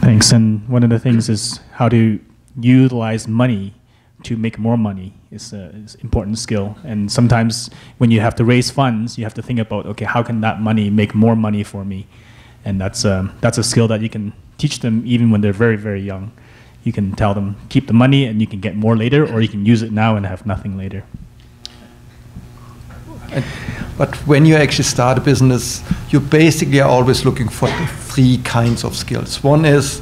Thanks. And one of the things is how to utilize money to make more money is an important skill. And sometimes when you have to raise funds, you have to think about, okay, how can that money make more money for me? And that's a skill that you can teach them even when they're very, very young. You can tell them, keep the money and you can get more later, or you can use it now and have nothing later. But when you actually start a business, you basically are always looking for three kinds of skills. One is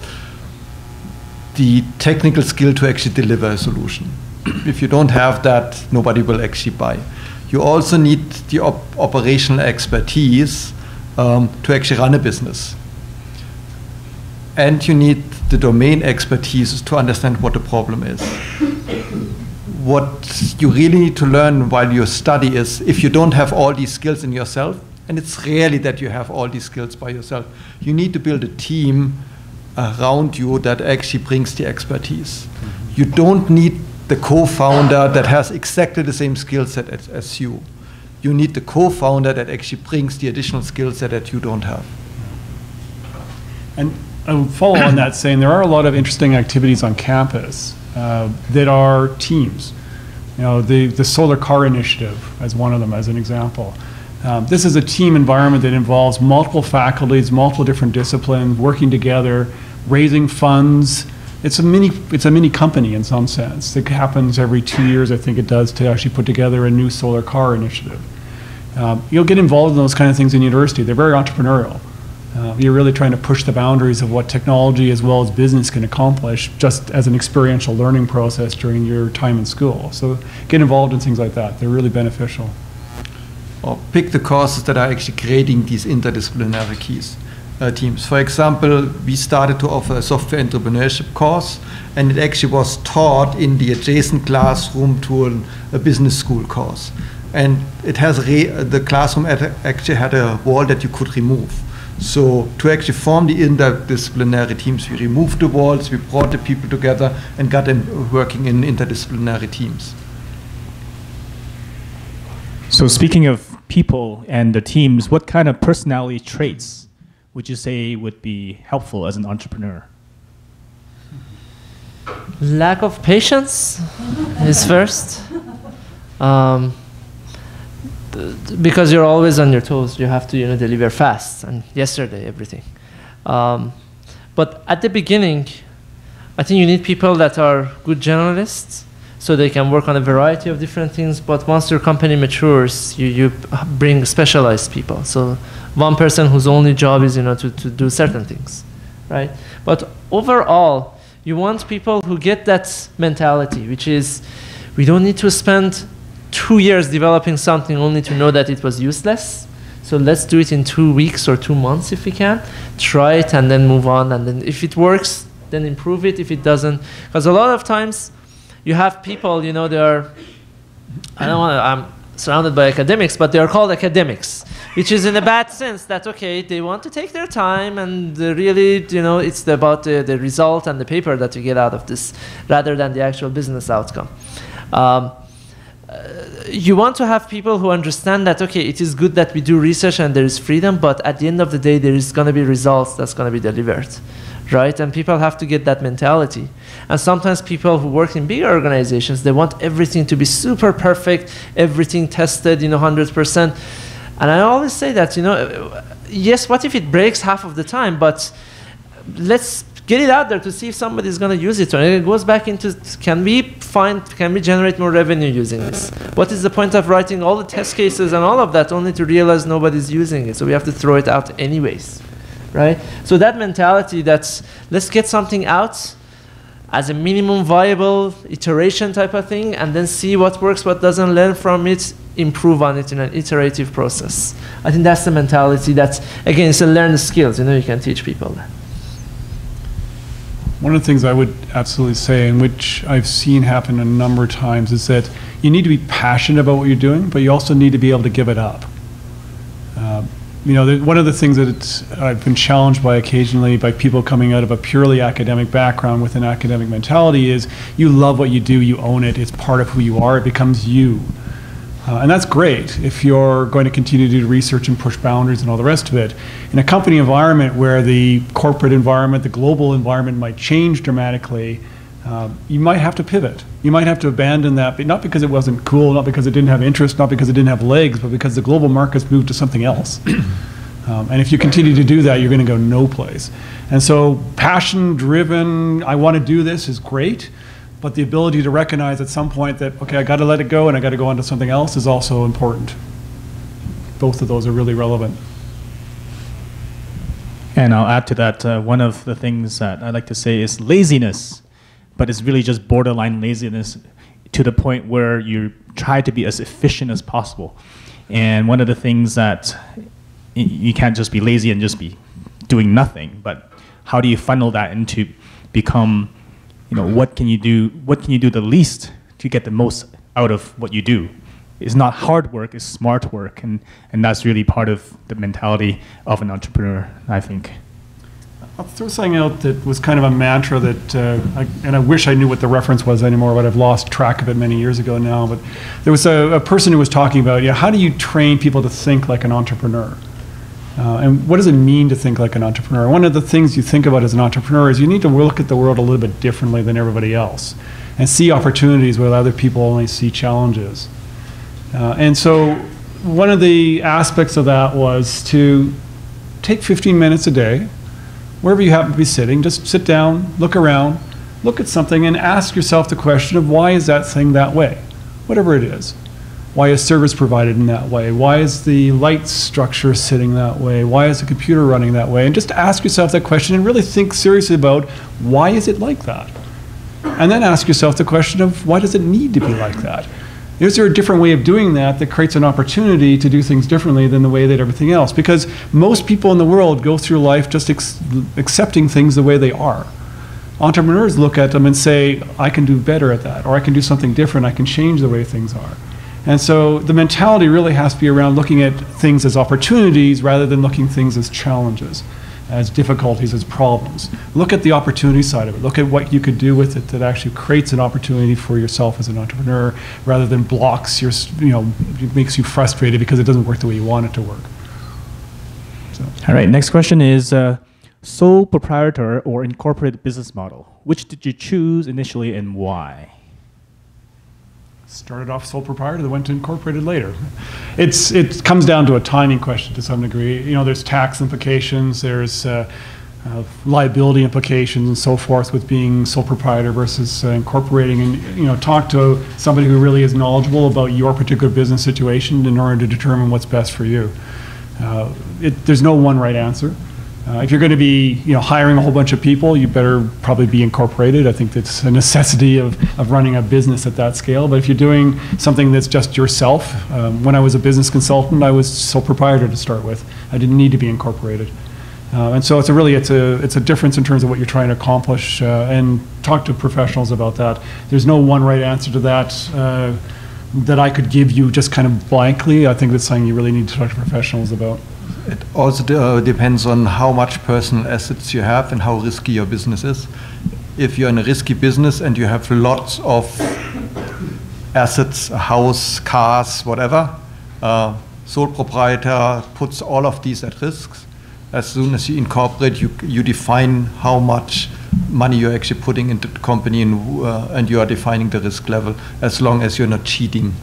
the technical skill to actually deliver a solution. If you don't have that, nobody will actually buy. You also need the operational expertise to actually run a business. And you need the domain expertise to understand what the problem is. What you really need to learn while you study is, if you don't have all these skills in yourself, and it's rarely that you have all these skills by yourself, you need to build a team around you that actually brings the expertise. You don't need the co-founder that has exactly the same skill set as you. You need the co-founder that actually brings the additional skill set that you don't have. And I would follow on that saying there are a lot of interesting activities on campus that are teams. You know, the solar car initiative as one of them, as an example. This is a team environment that involves multiple faculties, multiple different disciplines, working together, raising funds. It's a mini company in some sense. It happens every 2 years, I think it does, to actually put together a new solar car initiative. You'll get involved in those kind of things in university. They're very entrepreneurial. You're really trying to push the boundaries of what technology as well as business can accomplish just as an experiential learning process during your time in school. So get involved in things like that. They're really beneficial. Or pick the courses that are actually creating these interdisciplinary teams. For example, we started to offer a software entrepreneurship course, and it actually was taught in the adjacent classroom to a business school course. And it has the classroom actually had a wall that you could remove. So to actually form the interdisciplinary teams, we removed the walls, we brought the people together and got them working in interdisciplinary teams. So speaking of people and the teams, what kind of personality traits would you say would be helpful as an entrepreneur? Lack of patience is first. Because you're always on your toes, you have to deliver fast, and yesterday everything. But at the beginning, I think you need people that are good generalists, so they can work on a variety of different things. But once your company matures, you bring specialized people. So one person whose only job is to do certain things, right? But overall, you want people who get that mentality, which is we don't need to spend 2 years developing something only to know that it was useless. So let's do it in 2 weeks or 2 months if we can. Try it and then move on. And then if it works, then improve it. If it doesn't, because a lot of times you have people, they are, I'm surrounded by academics, but they are called academics, which is in a bad sense that, okay, they want to take their time and really, it's about the result and the paper that you get out of this rather than the actual business outcome. You want to have people who understand that, okay, it is good that we do research and there is freedom, but at the end of the day, there is going to be results that's going to be delivered, right? And people have to get that mentality. And sometimes people who work in bigger organizations, they want everything to be super perfect, everything tested, 100%. And I always say that, yes, what if it breaks half of the time, but let's get it out there to see if somebody's going to use it. And it goes back into, can we generate more revenue using this? What is the point of writing all the test cases and all of that only to realize nobody's using it? So we have to throw it out anyways, right? So that mentality that's, let's get something out as a minimum viable iteration type of thing and then see what works, what doesn't, learn from it, improve on it in an iterative process. I think that's the mentality that's, again, it's a learned skills. You can teach people that. One of the things I would absolutely say, and which I've seen happen a number of times, is that you need to be passionate about what you're doing, but you also need to be able to give it up. One of the things that I've been challenged by occasionally by people coming out of a purely academic background with an academic mentality is you love what you do, you own it, it's part of who you are, it becomes you. And that's great if you're going to continue to do research and push boundaries and all the rest of it. In a company environment where the corporate environment, the global environment might change dramatically, you might have to pivot. You might have to abandon that, but not because it wasn't cool, not because it didn't have interest, not because it didn't have legs, but because the global market's moved to something else. And if you continue to do that, you're going to go no place. And so passion-driven, I want to do this is great. But the ability to recognize at some point that, okay, I got to let it go and I got to go on to something else is also important. Both of those are really relevant. And I'll add to that, one of the things that I like to say is laziness, but it's really just borderline laziness to the point where you try to be as efficient as possible. And one of the things that you can't just be lazy and just be doing nothing, but how do you funnel that into become, what can you do the least to get the most out of what you do? It's not hard work, it's smart work, and that's really part of the mentality of an entrepreneur, I think. I'll throw something out that was kind of a mantra that, and I wish I knew what the reference was anymore, but I've lost track of it many years ago now. But there was a person who was talking about, how do you train people to think like an entrepreneur? And what does it mean to think like an entrepreneur? One of the things you think about as an entrepreneur is you need to look at the world a little bit differently than everybody else and see opportunities where other people only see challenges. And so one of the aspects of that was to take 15 minutes a day, wherever you happen to be sitting, just sit down, look around, look at something and ask yourself the question of why is that thing that way, whatever it is. Why is service provided in that way? Why is the light structure sitting that way? Why is the computer running that way? And just ask yourself that question and really think seriously about why is it like that? And then ask yourself the question of why does it need to be like that? Is there a different way of doing that that creates an opportunity to do things differently than the way that everything else? Because most people in the world go through life just accepting things the way they are. Entrepreneurs look at them and say, I can do better at that, or I can do something different, I can change the way things are. And so the mentality really has to be around looking at things as opportunities rather than looking things as challenges, as difficulties, as problems. Look at the opportunity side of it. Look at what you could do with it that actually creates an opportunity for yourself as an entrepreneur rather than blocks your, makes you frustrated because it doesn't work the way you want it to work. So. All right, next question is sole proprietor or incorporated business model. Which did you choose initially and why? Started off sole proprietor, then went to incorporated later. It comes down to a timing question to some degree. There's tax implications, there's liability implications and so forth with being sole proprietor versus incorporating, and talk to somebody who really is knowledgeable about your particular business situation in order to determine what's best for you. There's no one right answer. If you're going to be hiring a whole bunch of people, you better probably be incorporated. I think that's a necessity of running a business at that scale. But if you're doing something that's just yourself, when I was a business consultant, I was sole proprietor to start with. I didn't need to be incorporated. And so it's a difference in terms of what you're trying to accomplish, and talk to professionals about that. There's no one right answer to that that I could give you just kind of blankly. I think that's something you really need to talk to professionals about. It also depends on how much personal assets you have and how risky your business is. If you're in a risky business and you have lots of assets, a house, cars, whatever, sole proprietor puts all of these at risk. As soon as you incorporate, you define how much money you're actually putting into the company, and you are defining the risk level, as long as you're not cheating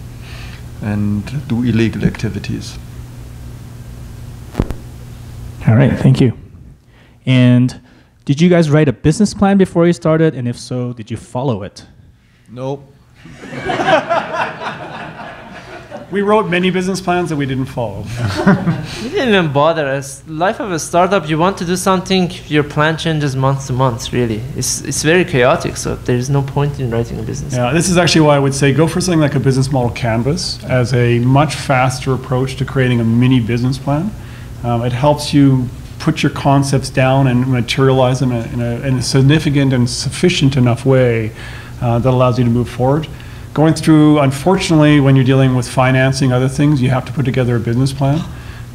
and do illegal activities. All right, thank you. And did you guys write a business plan before you started? And if so, did you follow it? No. We wrote many business plans that we didn't follow. We didn't even bother. As life of a startup, you want to do something, your plan changes month to month, really. It's very chaotic, so there's no point in writing a business plan. Yeah, this is actually why I would say go for something like a business model canvas as a much faster approach to creating a mini business plan. It helps you put your concepts down and materialize them in a significant and sufficient enough way that allows you to move forward. Going through, unfortunately, when you're dealing with financing, other things, you have to put together a business plan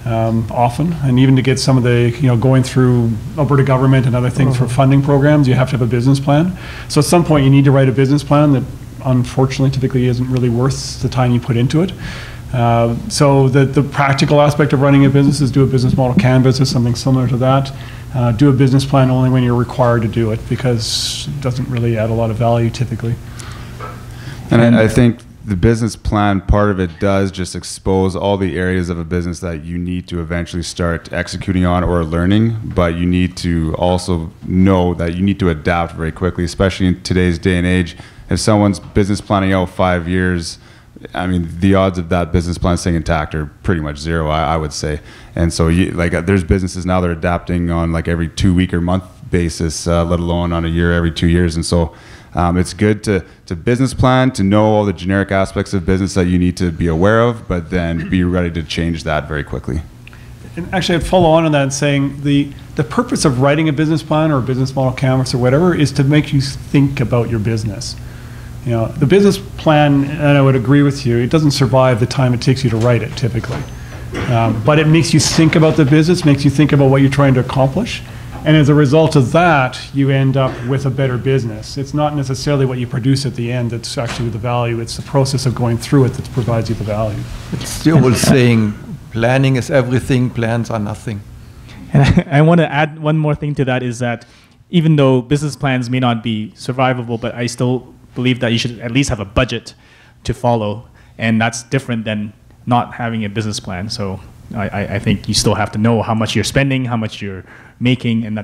often, and even to get some of the, going through Alberta government and other things for funding programs, you have to have a business plan. So at some point you need to write a business plan that unfortunately typically isn't really worth the time you put into it. So the practical aspect of running a business is do a business model canvas or something similar to that. Do a business plan only when you're required to do it, because it doesn't really add a lot of value typically. And I think the business plan, part of it does just expose all the areas of a business that you need to eventually start executing on or learning, but you need to also know that you need to adapt very quickly, especially in today's day and age. If someone's business planning out 5 years, I mean, the odds of that business plan staying intact are pretty much zero, I would say. And so there's businesses now that are adapting on like every 2 week or month basis, let alone on a year, every 2 years. And so it's good to business plan, to know all the generic aspects of business that you need to be aware of, but then be ready to change that very quickly. And actually, I'd follow on that and saying the purpose of writing a business plan or a business model canvas or whatever is to make you think about your business. The business plan, and I would agree with you, it doesn't survive the time it takes you to write it typically. But it makes you think about the business, makes you think about what you're trying to accomplish. And as a result of that, you end up with a better business. It's not necessarily what you produce at the end that's actually the value. It's the process of going through it that provides you the value. It's the old saying, planning is everything, plans are nothing. And I want to add one more thing to that is that even though business plans may not be survivable, but I still believe that you should at least have a budget to follow. And that's different than not having a business plan. So I think you still have to know how much you're spending, how much you're making, and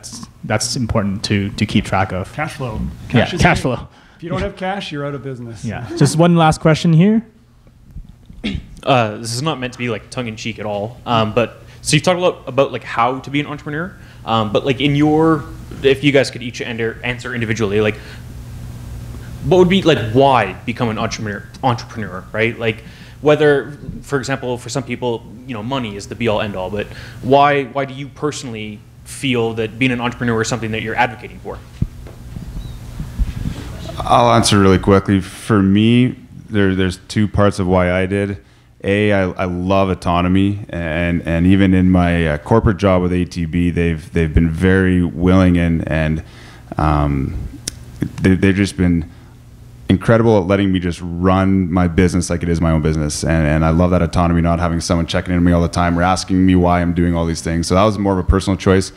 that's important to keep track of. Cash flow. Cash flow. If you don't have cash, you're out of business. Yeah. Just one last question here. This is not meant to be like tongue-in-cheek at all, but so you've talked a lot about like how to be an entrepreneur, but like if you guys could each answer individually, like what would be like why become an entrepreneur, right? Like whether, for example, for some people, money is the be-all end-all, but why do you personally feel that being an entrepreneur is something that you're advocating for? I'll answer really quickly. For me, there's two parts of why I did. I love autonomy, and even in my corporate job with ATB, they've been very willing and they've just been incredible at letting me just run my business like it is my own business, and I love that autonomy, not having someone checking in on me all the time or asking me why I'm doing all these things. So that was more of a personal choice.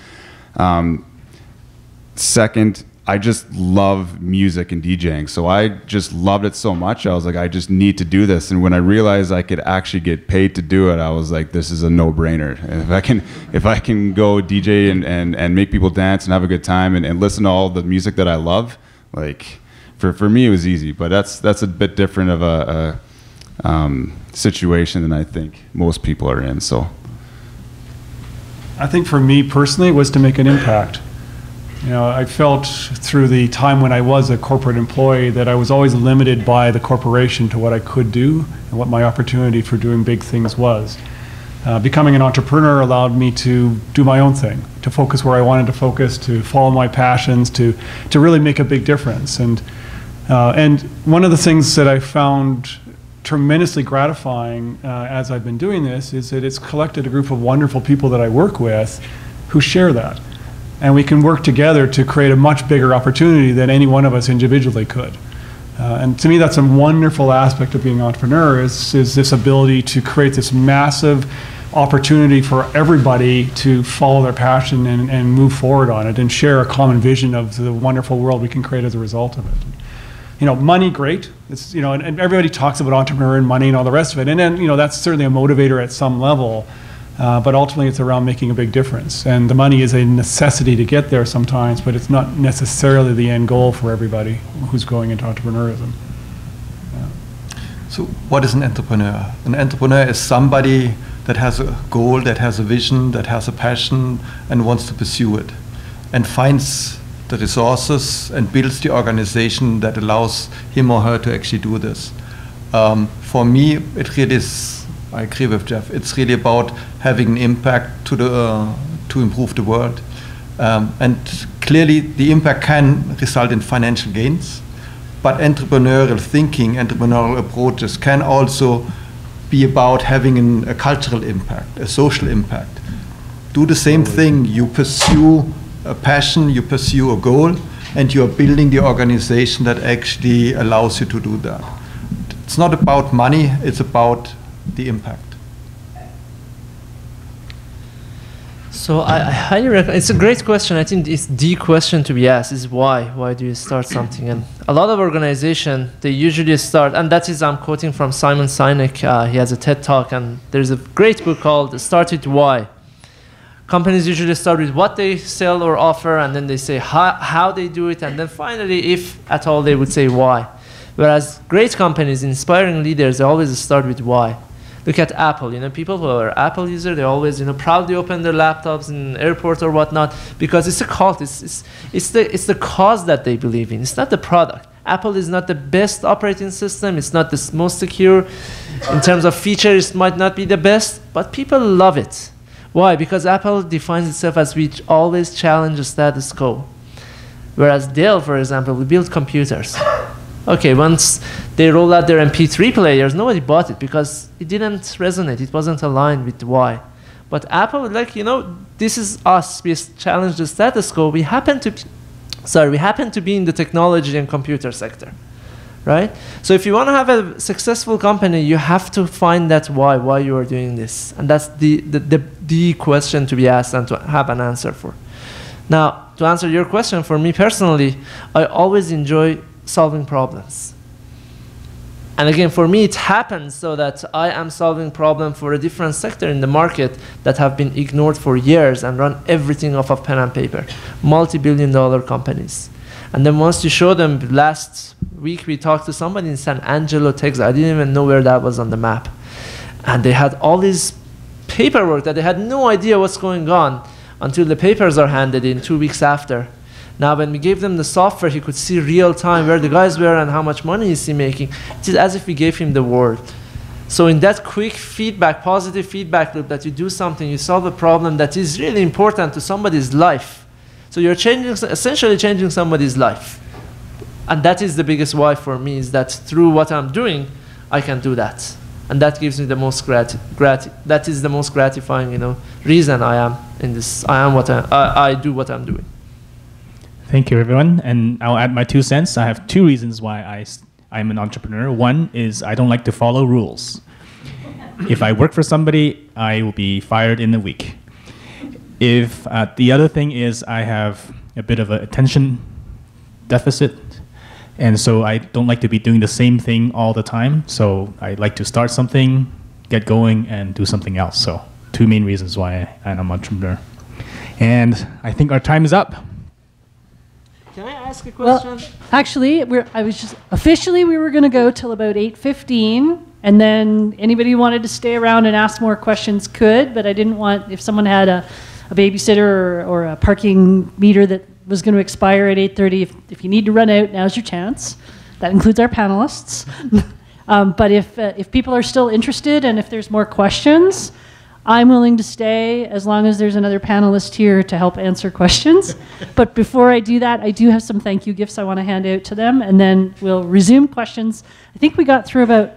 Second, I just love music and DJing, so I just loved it so much. I was like, I just need to do this. And when I realized I could actually get paid to do it, I was like, this is a no-brainer. If I can go DJ and make people dance and have a good time and listen to all the music that I love, like for me it was easy. But that's a bit different of a situation than I think most people are in. So I think for me personally, it was to make an impact. I felt through the time when I was a corporate employee that I was always limited by the corporation to what I could do and what my opportunity for doing big things was. Becoming an entrepreneur allowed me to do my own thing, to focus where I wanted to focus, to follow my passions, to really make a big difference. And one of the things that I found tremendously gratifying as I've been doing this is that it's collected a group of wonderful people that I work with who share that. And we can work together to create a much bigger opportunity than any one of us individually could. And to me, that's a wonderful aspect of being an entrepreneur is this ability to create this massive opportunity for everybody to follow their passion and move forward on it and share a common vision of the wonderful world we can create as a result of it. Money, great. It's, and everybody talks about entrepreneur and money and all the rest of it. And then, that's certainly a motivator at some level. But ultimately, it's around making a big difference. And the money is a necessity to get there sometimes, but it's not necessarily the end goal for everybody who's going into entrepreneurism. Yeah. So what is an entrepreneur? An entrepreneur is somebody that has a goal, that has a vision, that has a passion, and wants to pursue it, and finds the resources and builds the organization that allows him or her to actually do this. For me, it really is, I agree with Jeff. It's really about having an impact to improve the world, and clearly the impact can result in financial gains. But entrepreneurial thinking, entrepreneurial approaches can also be about having a cultural impact, a social impact. Do the same thing. You pursue a passion, you pursue a goal, and you are building the organization that actually allows you to do that. It's not about money. It's about the impact. So I highly recommend. It's a great question. I think it's the question to be asked is why? Why do you start something? And a lot of organizations, they usually start, and that is, I'm quoting from Simon Sinek. He has a TED Talk, and there's a great book called Start With Why. Companies usually start with what they sell or offer, and then they say how they do it, and then finally, if at all, they would say why. Whereas great companies, inspiring leaders, they always start with why. Look at Apple. People who are Apple users, they always, proudly open their laptops in airports or whatnot because it's a cult. It's the cause that they believe in. It's not the product. Apple is not the best operating system. It's not the most secure. In terms of features, it might not be the best, but people love it. Why? Because Apple defines itself as we always challenge the status quo. Whereas Dell, for example, we build computers. Okay, once they roll out their MP3 players, nobody bought it because it didn't resonate. It wasn't aligned with why. But Apple, this is us. We challenge the status quo. We happen to be in the technology and computer sector, right? So if you want to have a successful company, you have to find that why you are doing this. And that's the the question to be asked and to have an answer for. Now, to answer your question, for me personally, I always enjoy solving problems. And again, for me, it happens so that I am solving problems for a different sector in the market that have been ignored for years and run everything off of pen and paper, multi-billion-dollar companies. And then once you show them, last week we talked to somebody in San Angelo, Texas. I didn't even know where that was on the map. And they had all this paperwork that they had no idea what's going on until the papers are handed in 2 weeks after. Now, when we gave them the software, he could see real time where the guys were and how much money is he making. It is as if we gave him the world. So in that quick feedback, positive feedback loop that you do something, you solve a problem that is really important to somebody's life. So you're essentially changing somebody's life. And that is the biggest why for me, is that through what I'm doing, I can do that. And that gives me the most that is the most gratifying, reason I am in this. I do what I'm doing. Thank you, everyone. And I'll add my 2 cents. I have 2 reasons why I'm an entrepreneur. One is I don't like to follow rules. If I work for somebody, I will be fired in a week. If the other thing is I have a bit of an attention deficit, and so I don't like to be doing the same thing all the time. So I like to start something, get going, and do something else. So 2 main reasons why I'm an entrepreneur. And I think our time is up. Can I ask a question? Well, actually, officially we were going to go till about 8:15, and then anybody who wanted to stay around and ask more questions could, but I didn't want, if someone had a babysitter or a parking meter that was going to expire at 8:30, if you need to run out, now's your chance. That includes our panelists. But if people are still interested and if there's more questions, I'm willing to stay as long as there's another panelist here to help answer questions. But before I do that, I do have some thank you gifts I want to hand out to them, and then we'll resume questions. I think we got through about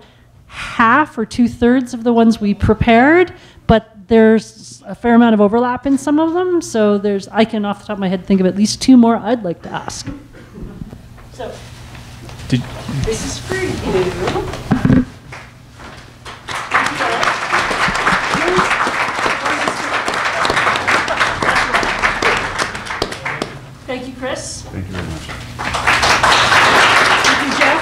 half or 2/3 of the ones we prepared, but there's a fair amount of overlap in some of them. So I can off the top of my head think of at least 2 more I'd like to ask. So this is for you. Thank you, Chris. Thank you very much. Thank you, Jeff.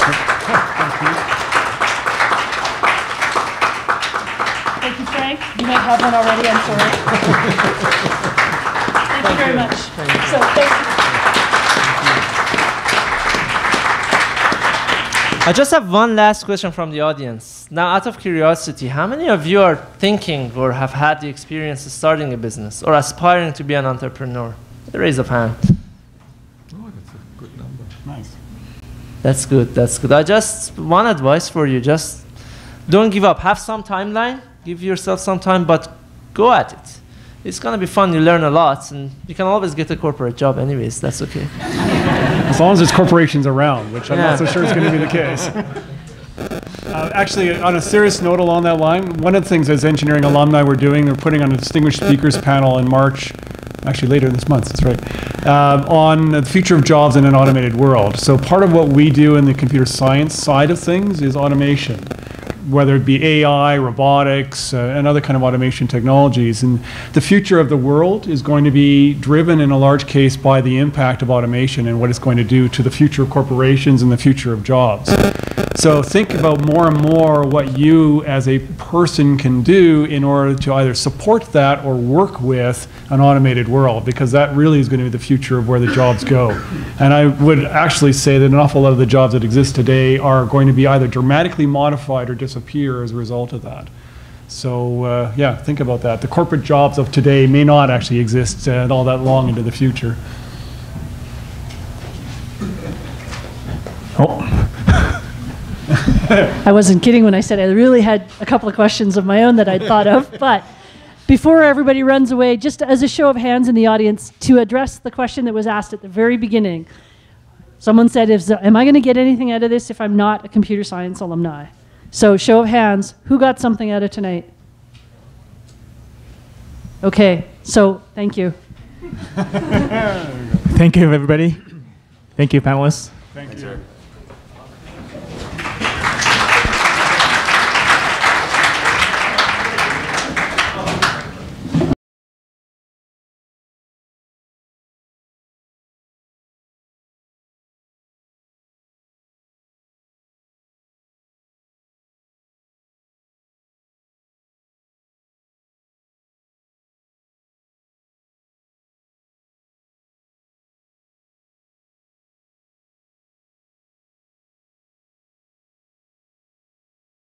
Thank you, Frank. You might have one already, I'm sorry. Thank you very much. So, thank you. I just have one last question from the audience. Now, out of curiosity, how many of you are thinking or have had the experience of starting a business or aspiring to be an entrepreneur? Raise of hand. Nice. That's good, that's good. I just, one advice for you, just don't give up. Have some timeline, give yourself some time, but go at it. It's gonna be fun, you learn a lot, and you can always get a corporate job anyways, that's okay. As long as there's corporations around, which I'm not so sure is going to be the case. Actually, on a serious note along that line, one of the things as engineering alumni we're putting on a distinguished speakers panel in March, actually later this month, that's right, on the future of jobs in an automated world. So part of what we do in the computer science side of things is automation, whether it be AI, robotics, and other kind of automation technologies. And the future of the world is going to be driven in a large case by the impact of automation and what it's going to do to the future of corporations and the future of jobs. So think about more and more what you as a person can do in order to either support that or work with an automated world, because that really is going to be the future of where the jobs go. And I would actually say that an awful lot of the jobs that exist today are going to be either dramatically modified or disappear as a result of that. So yeah, think about that. The corporate jobs of today may not actually exist all that long into the future. Oh. I wasn't kidding when I said I really had a couple of questions of my own that I'd thought of, but before everybody runs away, just as a show of hands in the audience, to address the question that was asked at the very beginning. Someone said, am I going to get anything out of this if I'm not a computer science alumni? So show of hands, who got something out of tonight? Okay, so thank you. Thank you, everybody. Thank you, panelists. Thank you.